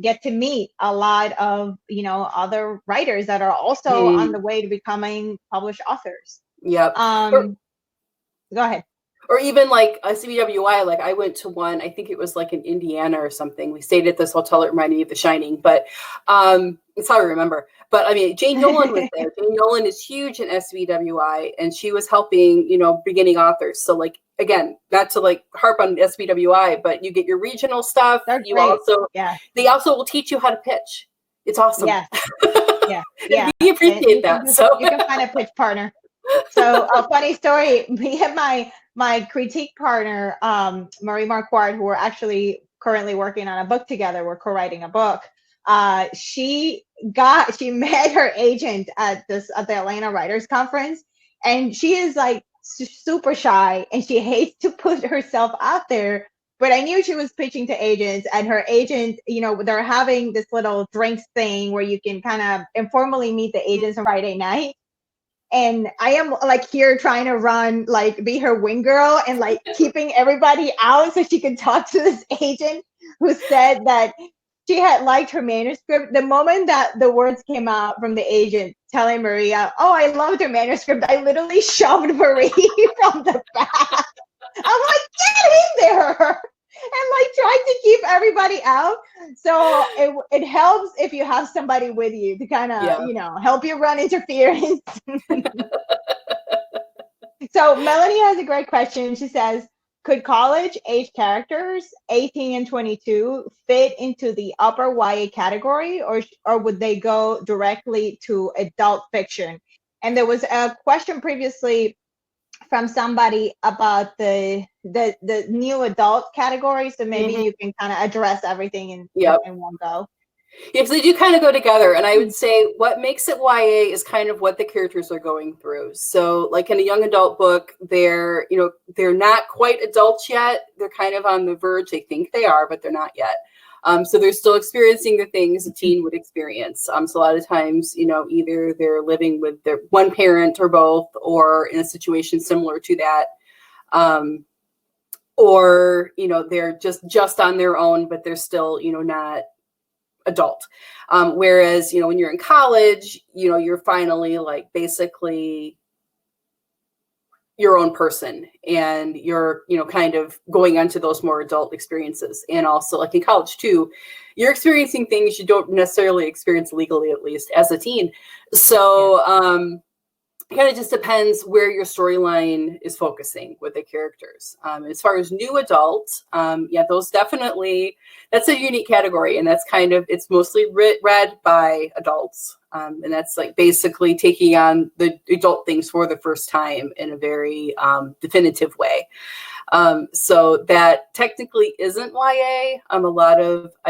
get to meet a lot of, you know, other writers that are also on the way to becoming published authors. Yep. Go ahead. Or even like a CBWI, like I went to one, I think it was like in Indiana or something. We stayed at this hotel, it reminded me of The Shining, but it's how I remember. But I mean, Jane Yolen was there. Jane Yolen is huge in SBWI, and she was helping, you know, beginning authors. So like, again, not to like harp on SBWI, but you get your regional stuff. That's you great. also, they also will teach you how to pitch. It's awesome. Yeah. We appreciate that. So you can find a pitch partner. So a funny story, me and my critique partner, Marie Marquardt, who we're actually currently working on a book together. We're co-writing a book. She met her agent at the Atlanta Writers Conference, and she is like super shy and she hates to put herself out there. But I knew she was pitching to agents, and her agent, you know, they're having this little drinks thing where you can kind of informally meet the agents on Friday night. And I am like here trying to run, like be her wing girl and like keeping everybody out so she could talk to this agent who said that she had liked her manuscript. The moment that the words came out from the agent telling Maria, "Oh, I loved her manuscript," I literally shoved Marie from the back. I'm like, get in there. And like trying to keep everybody out. So it helps if you have somebody with you to kind of, you know, help you run interference. So Melanie has a great question. She says, could college age characters 18 and 22 fit into the upper YA category, or would they go directly to adult fiction? And there was a question previously from somebody about the new adult category, so maybe you can kind of address everything in one go. Yeah, because they do kind of go together. And I would say what makes it YA is kind of what the characters are going through. So like in a young adult book, they're not quite adults yet. They're kind of on the verge. They think they are, but they're not yet. So they're still experiencing the things a teen would experience. So a lot of times, you know, either they're living with their one parent or both, or in a situation similar to that. Or, you know, they're just on their own, but they're still, you know, not adult. Whereas, you know, when you're in college, you know, you're finally like basically your own person, and you're, you know, kind of going onto those more adult experiences. And also like in college too, you're experiencing things you don't necessarily experience legally, at least as a teen. So, it kind of just depends where your storyline is focusing with the characters. As far as new adults, those definitely, that's a unique category, and that's kind of, it's mostly read by adults. And that's like basically taking on the adult things for the first time in a very definitive way. So that technically isn't YA. I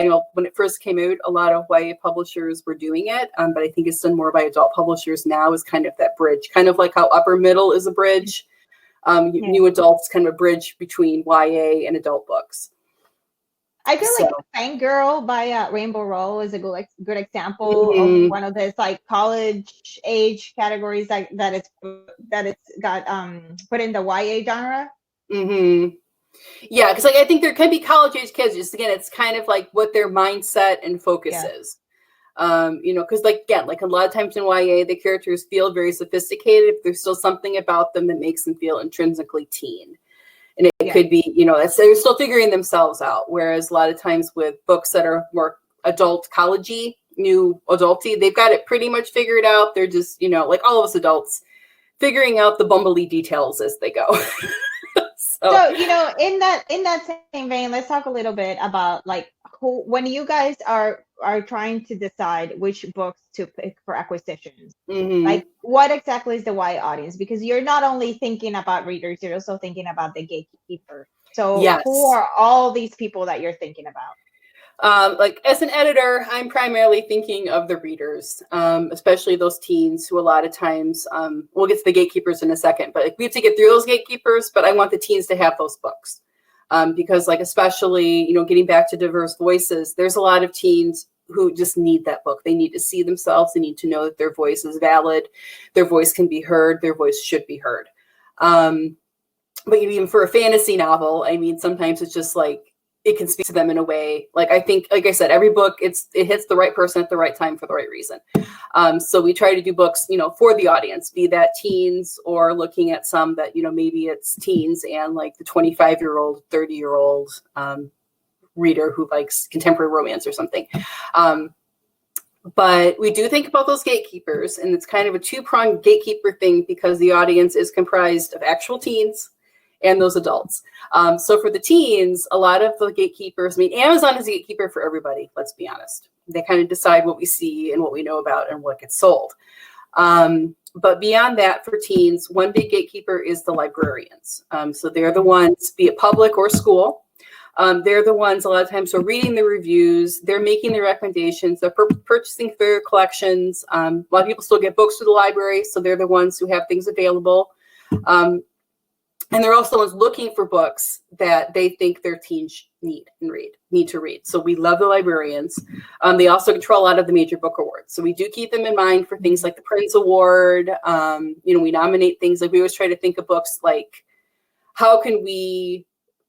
know when it first came out, a lot of YA publishers were doing it, but I think it's done more by adult publishers now, is kind of that bridge, kind of like how upper middle is a bridge. New adults kind of a bridge between YA and adult books. I feel like Fangirl by Rainbow Rowell is a good example of one of those like college age categories that it's got put in the YA genre. Yeah, because like I think there can be college age kids. Just again, it's kind of like what their mindset and focus is. You know, because like again, like a lot of times in YA, the characters feel very sophisticated. But there's still something about them that makes them feel intrinsically teen. And it could be, you know, they're still figuring themselves out. Whereas a lot of times with books that are more adult, college-y, new adulty, they've got it pretty much figured out. They're just, you know, like all of us adults, figuring out the bumbly details as they go. So, you know, in that same vein, let's talk a little bit about like when you guys are trying to decide which books to pick for acquisitions, Mhm. like what exactly is the why audience? Because you're not only thinking about readers, you're also thinking about the gatekeeper. So who Yes. are all these people that you're thinking about? Like as an editor, I'm primarily thinking of the readers, especially those teens who a lot of times, we'll get to the gatekeepers in a second, but we have to get through those gatekeepers, but I want the teens to have those books. Because like, especially, you know, getting back to diverse voices, there's a lot of teens who just need that book. They need to see themselves. They need to know that their voice is valid. Their voice can be heard. Their voice should be heard. But even for a fantasy novel, I mean, sometimes it's just like, it can speak to them in a way. Like, I think, like I said, every book, it hits the right person at the right time for the right reason. So we try to do books, you know, for the audience, be that teens or looking at some that, you know, maybe it's teens and like the 25-year-old, 30-year-old reader who likes contemporary romance or something. But we do think about those gatekeepers, and it's kind of a two-pronged gatekeeper thing because the audience is comprised of actual teens and those adults. So for the teens, a lot of the gatekeepers, I mean, Amazon is a gatekeeper for everybody, let's be honest. They kind of decide what we see and what we know about and what gets sold. But beyond that, for teens, one big gatekeeper is the librarians. So they're the ones, be it public or school, they're the ones a lot of times who are reading the reviews, they're making the recommendations, they're purchasing their collections. A lot of people still get books through the library, so they're the ones who have things available. And they're also the ones looking for books that they think their teens need to read. So we love the librarians. They also control a lot of the major book awards. So we do keep them in mind for things like the Printz Award. You know, we nominate things, like we always try to think of books like, how can we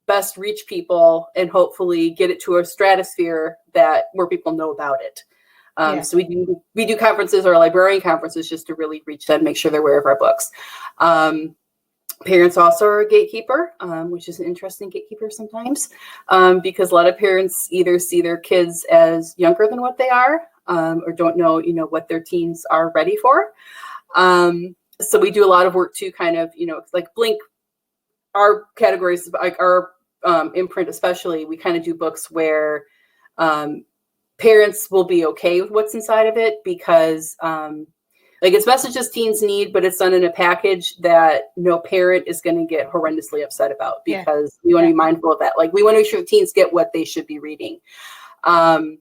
best reach people and hopefully get it to a stratosphere where people know about it. So we do conferences or librarian conferences just to really reach them, make sure they're aware of our books. Parents also are a gatekeeper, which is an interesting gatekeeper sometimes, because a lot of parents either see their kids as younger than what they are, or don't know, you know, what their teens are ready for. So we do a lot of work to kind of, you know, like Blink, our categories, like our imprint especially, we kind of do books where parents will be okay with what's inside of it because like it's messages teens need, but it's done in a package that no parent is going to get horrendously upset about because we want to be mindful of that. Like we want to make sure teens get what they should be reading. But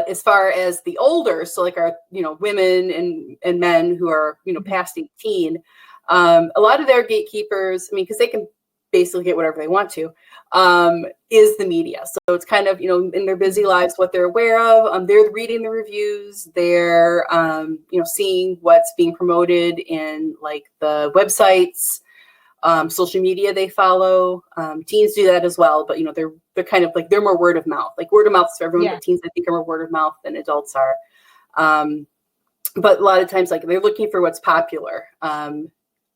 as far as the older, so like our, you know, women and men who are, you know, past 18, a lot of their gatekeepers, I mean, because they can basically get whatever they want to, is the media. So it's kind of, you know, in their busy lives, what they're aware of. They're reading the reviews. They're, you know, seeing what's being promoted in like the websites, social media they follow. Teens do that as well, but, you know, they're kind of like, they're more word of mouth. Like word of mouth for everyone, but teens, I think, are more word of mouth than adults are. But a lot of times, like they're looking for what's popular.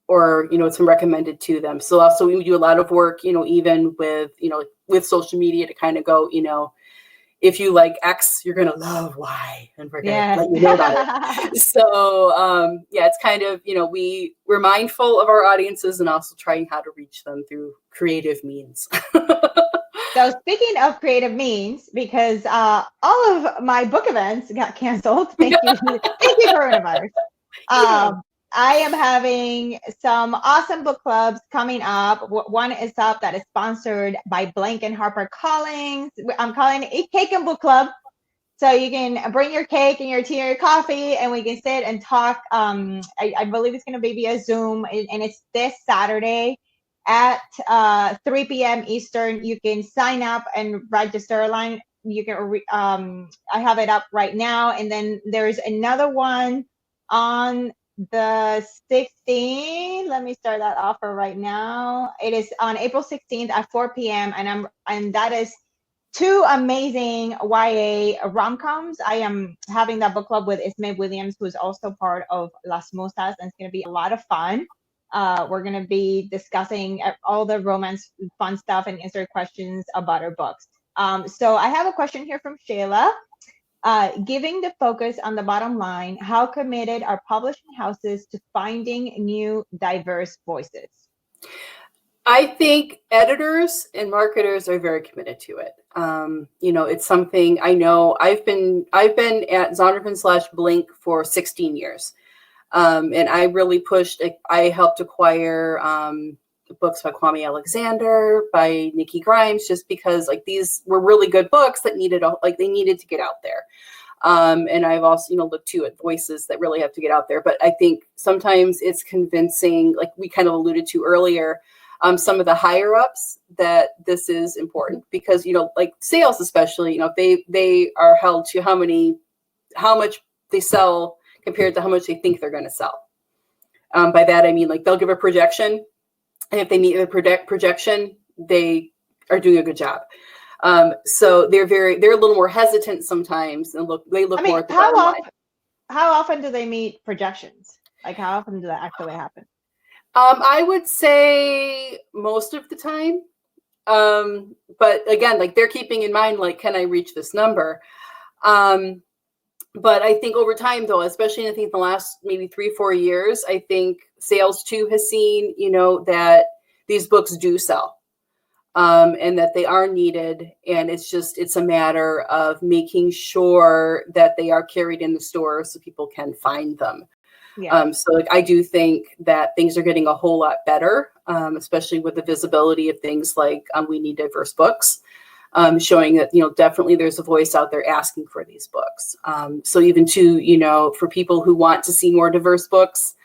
Or, you know, it's been recommended to them. So also we do a lot of work, you know, even with, you know, with social media to kind of go, you know, if you like X, you're going to love Y, and we're going to let you know about it. So, it's kind of, you know, we're mindful of our audiences and also trying how to reach them through creative means. So speaking of creative means, because all of my book events got canceled. Thank you, coronavirus. I am having some awesome book clubs coming up. One is up that is sponsored by Blank and HarperCollins. I'm calling it a cake and book club. So you can bring your cake and your tea or your coffee, and we can sit and talk. I believe it's going to be via Zoom, and it's this Saturday at 3 p.m. Eastern. You can sign up and register online. You can. I have it up right now, and then there's another one on the 16th. Let me start that offer right now. It is on April 16th at 4 p.m. and that is 2 amazing YA rom-coms. I am having that book club with Ismael Williams, who is also part of Las Musas, and it's going to be a lot of fun. We're going to be discussing all the romance fun stuff and answer questions about our books. So I have a question here from Shayla. Giving the focus on the bottom line, how committed are publishing houses to finding new diverse voices? I think editors and marketers are very committed to it. It's something I know. I've been at Zondervan/Blink for 16 years, and I really pushed. I helped acquire books by Kwame Alexander, by Nikki Grimes, just because like these were really good books that needed to get out there. And I've also, looked too at voices that really have to get out there. But I think sometimes it's convincing, like we kind of alluded to earlier, some of the higher ups that this is important because, like sales, especially, they are held to how much they sell compared to how much they think they're going to sell. By that, I mean, like they'll give a projection. And if they meet the projection, they are doing a good job. So they're a little more hesitant sometimes and they look more at the bottom line. How often do they meet projections? Like how often does that actually happen? I would say most of the time. But again, like they're keeping in mind, like, can I reach this number? But I think over time, though, especially I think the last maybe 3-4 years, I think sales too has seen, that these books do sell. And that they are needed. And it's a matter of making sure that they are carried in the store so people can find them. Yeah. So like, I do think that things are getting a whole lot better, especially with the visibility of things like We Need Diverse Books, showing that, definitely there's a voice out there asking for these books. So even to, for people who want to see more diverse books,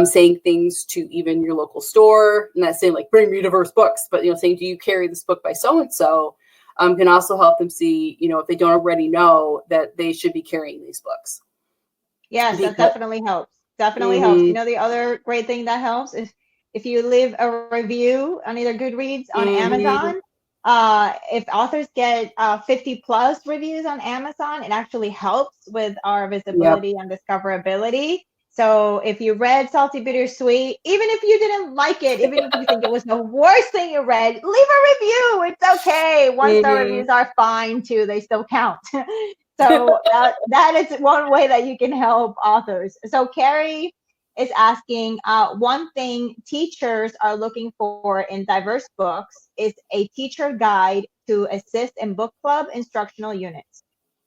saying things to even your local store, not saying like bring me diverse books, but saying, do you carry this book by so-and-so, can also help them see, if they don't already know, that they should be carrying these books. Yes, that definitely helps. Definitely helps. The other great thing that helps is if you leave a review on either Goodreads on Amazon. If authors get 50 plus reviews on Amazon, it actually helps with our visibility and discoverability. So if you read Salty Bittersweet, even if you didn't like it, even if you think it was the worst thing you read, leave a review. It's okay. 1-star reviews are fine too. They still count. So that is one way that you can help authors. So Carrie is asking, one thing teachers are looking for in diverse books is a teacher guide to assist in book club instructional units.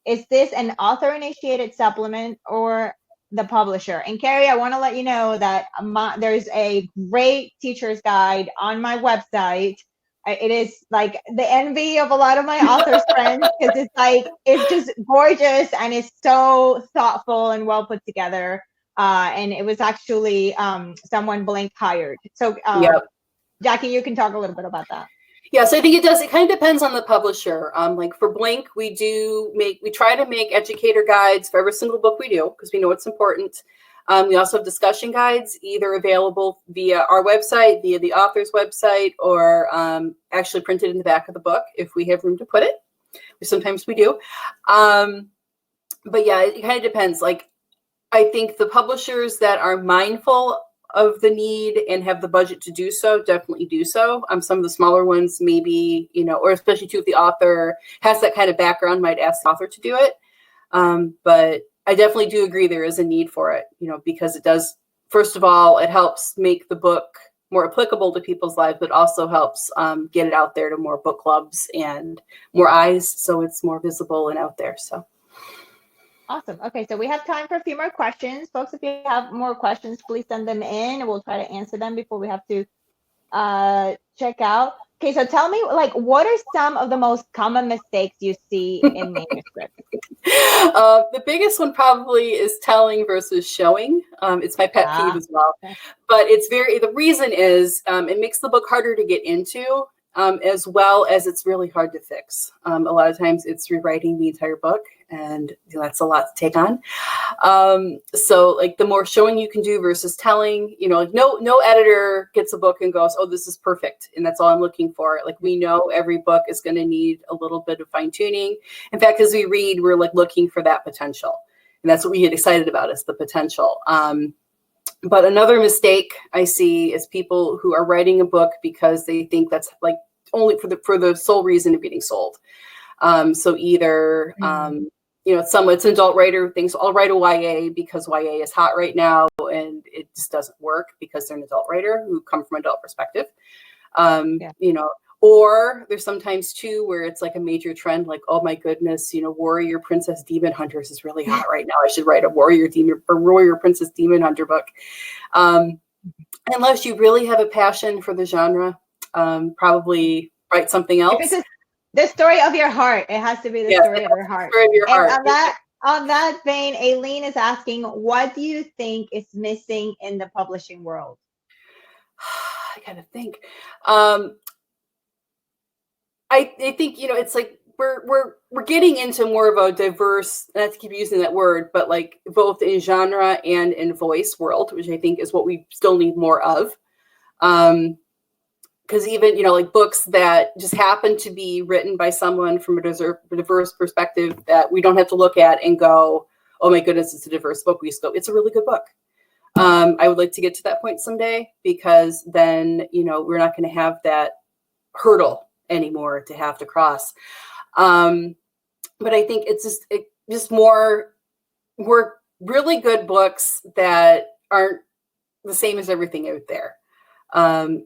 Is this an author-initiated supplement or the publisher? And Carrie, I want to let you know that there's a great teacher's guide on my website. It is like the envy of a lot of my authors friends because it's just gorgeous and it's so thoughtful and well put together. And it was actually someone Blink hired. So Jacque, you can talk a little bit about that. Yeah, so I think it does. It kind of depends on the publisher. Like for Blink, we try to make educator guides for every single book we do because we know it's important. We also have discussion guides, either available via our website, via the author's website, or actually printed in the back of the book if we have room to put it, which sometimes we do. But yeah, it kind of depends. Like, I think the publishers that are mindful of the need and have the budget to do so definitely do so. Some of the smaller ones maybe, or especially too if the author has that kind of background, might ask the author to do it. But I definitely do agree there is a need for it, because it does, first of all, it helps make the book more applicable to people's lives, but also helps get it out there to more book clubs and more eyes, so it's more visible and out there. So. Awesome. Okay, so we have time for a few more questions. Folks, if you have more questions, please send them in and we'll try to answer them before we have to check out. Okay, so tell me, what are some of the most common mistakes you see in manuscripts? The biggest one probably is telling versus showing. It's my pet peeve as well. Okay. But the reason is it makes the book harder to get into, as well as it's really hard to fix. A lot of times it's rewriting the entire book, and that's a lot to take on. So like the more showing you can do versus telling, no editor gets a book and goes, oh, this is perfect, and that's all I'm looking for. Like, we know every book is going to need a little bit of fine tuning. In fact, as we read, we're like looking for that potential, and that's what we get excited about, is the potential. But another mistake I see is people who are writing a book because they think that's like only for the sole reason of getting sold. So either, it's an adult writer who thinks I'll write a YA because YA is hot right now, and it just doesn't work because they're an adult writer who come from an adult perspective. You know, or there's sometimes too where it's like a major trend, like, oh my goodness, you know, warrior princess demon hunters is really hot right now. I should write a warrior princess demon hunter book. Unless you really have a passion for the genre, probably write something else. If it's the story of your heart, it has to be the story of your heart. Story of your heart. On that vein, Aileen is asking, what do you think is missing in the publishing world? I gotta think. I think, you know, it's like we're getting into more of a diverse, not to keep using that word, but like both in genre and in voice world, which I think is what we still need more of. Because even, you know, like books that just happen to be written by someone from a diverse perspective that we don't have to look at and go, oh my goodness, it's a diverse book. We just go, it's a really good book. I would like to get to that point someday, because then, you know, we're not going to have that hurdle anymore to have to cross. But I think it's just more really good books that aren't the same as everything out there.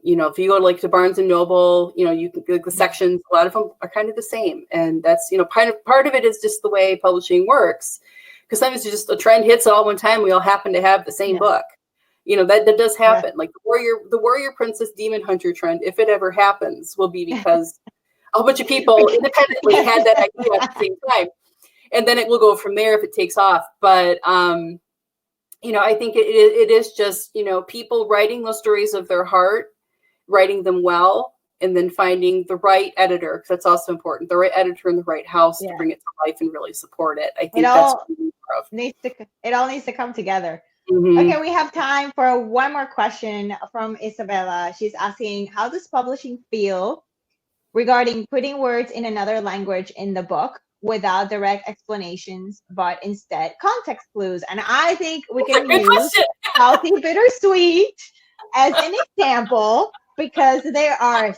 You know, if you go to Barnes and Noble, you know, you can like the sections, a lot of them are kind of the same. And that's, you know, part of it is just the way publishing works. Because sometimes it's just a trend hits all one time. We all happen to have the same book. You know, that does happen. Like the warrior princess demon hunter trend, if it ever happens, will be because a whole bunch of people independently had that idea at the same time. And then it will go from there if it takes off. But, you know, I think it is just, you know, people writing those stories of their heart, writing them well, and then finding the right editor, because that's also important, the right editor in the right house to bring it to life and really support it. I think that's what we need more of. It all needs to come together. Mm-hmm. Okay, we have time for one more question from Isabella. She's asking, how does publishing feel regarding putting words in another language in the book without direct explanations, but instead context clues? And I think we can use Healthy Bittersweet as an example, because there are 6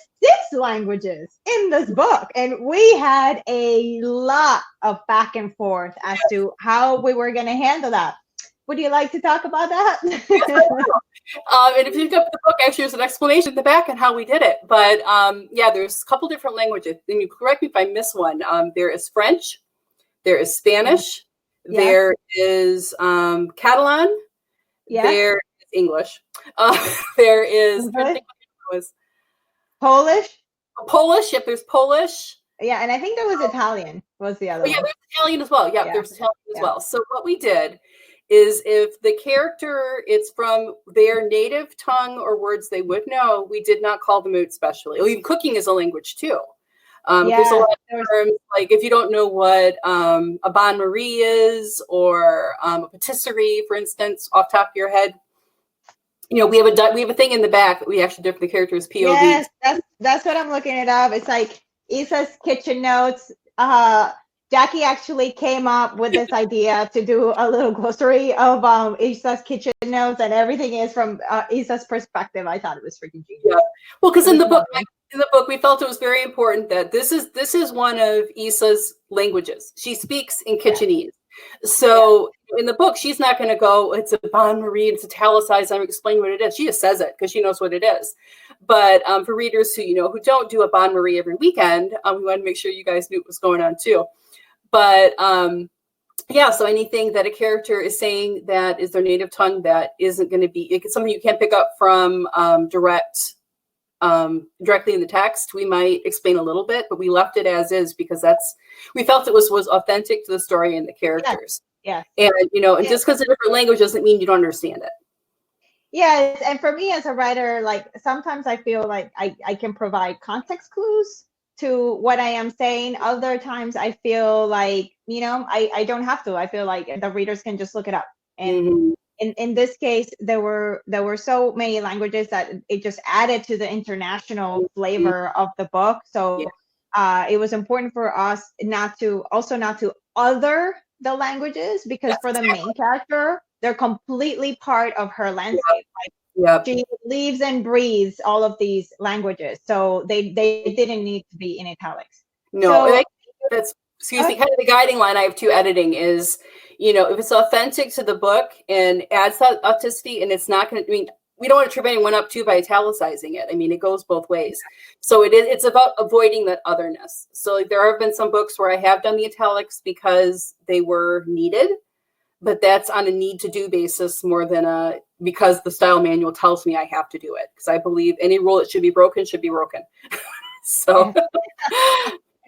languages in this book, and we had a lot of back and forth as to how we were going to handle that. Would you like to talk about that? And if you look up the book, actually, there's an explanation at the back on how we did it. But yeah, there's a couple different languages. And you correct me if I miss one. There is French, there is Spanish, there is Catalan, there is English, there is Polish. Polish. Yep, there's Polish. Yeah, and I think there was Italian. Was the other? Yeah, there's Italian as well. Yep, there's Italian as well. So what we did is, if the character is from their native tongue or words they would know, we did not call them out specially. Oh, even cooking is a language too. There's a lot of terms, like if you don't know what a bain marie is, or a patisserie, for instance, off top of your head, you know, we have a thing in the back that we actually did for the characters POV. Yes, that's what I'm looking it up. It's like Isa's kitchen notes. Jackie actually came up with this idea to do a little glossary of Isa's kitchen notes, and everything is from Isa's perspective. I thought it was freaking genius. Yeah, well, because in the book, we felt it was very important that this is one of Isa's languages. She speaks in Kitchenese. So in the book, she's not going to go, it's a bain marie, it's italicized, I'm explaining what it is. She just says it because she knows what it is. But for readers who, you know, who don't do a bain marie every weekend, we want to make sure you guys knew what was going on too. But yeah, so anything that a character is saying that is their native tongue that isn't going to be, it's something you can't pick up from directly in the text, we might explain a little bit, but we left it as is because we felt it was authentic to the story and the characters. Yeah. And, you know, and just because it's a different language doesn't mean you don't understand it. Yeah. And for me as a writer, like sometimes I feel like I can provide context clues to what I am saying. Other times I feel like, you know, I don't have to. I feel like the readers can just look it up. And in this case, there were so many languages that it just added to the international flavor of the book. So it was important for us not to other the languages, because for the main character, they're completely part of her landscape. Like she lives and breathes all of these languages, so they didn't need to be in italics. No, so, that's kind of the guiding line I have to editing is, you know, if it's authentic to the book and adds that authenticity, and it's not going to, I mean, we don't want to trip anyone up too by italicizing it. I mean, it goes both ways. So it's about avoiding that otherness. So like, there have been some books where I have done the italics because they were needed, but that's on a need to do basis more than because the style manual tells me I have to do it. Because I believe any rule that should be broken should be broken. So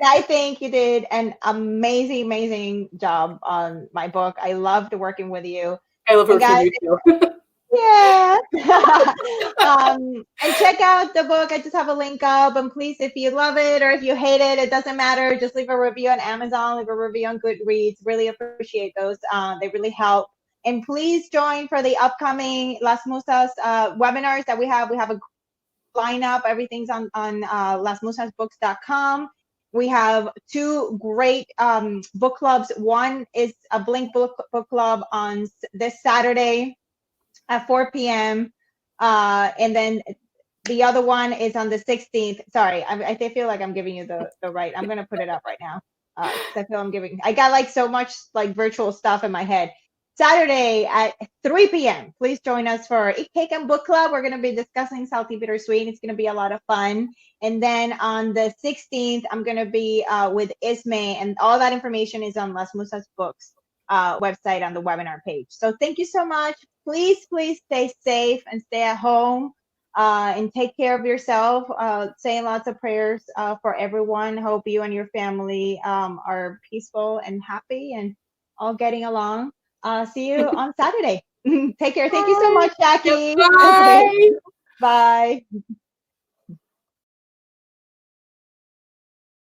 I think you did an amazing job on my book. I loved working with you. I love working with you too. Yeah. And check out the book. I just have a link up. And please, if you love it or if you hate it, it doesn't matter. Just leave a review on Amazon, leave a review on Goodreads. Really appreciate those. They really help. And please join for the upcoming Las Musas webinars that we have. We have a lineup. Everything's on lasmusasbooks.com. We have 2 great book clubs. One is a Blink book club on this Saturday at 4 p.m. And then the other one is on the 16th. Sorry, I feel like I'm giving you the right. I'm going to put it up right now. I feel I got like so much like virtual stuff in my head. Saturday at 3 p.m. Please join us for Cake and Book Club. We're going to be discussing Salty Bittersweet. It's going to be a lot of fun. And then on the 16th, I'm going to be with Isme, and all that information is on Las Musas Books website on the webinar page. So thank you so much. Please stay safe and stay at home and take care of yourself. Saying lots of prayers for everyone. Hope you and your family are peaceful and happy and all getting along. See you on Saturday. Take care. Thank you so much, Jackie. Bye. Bye.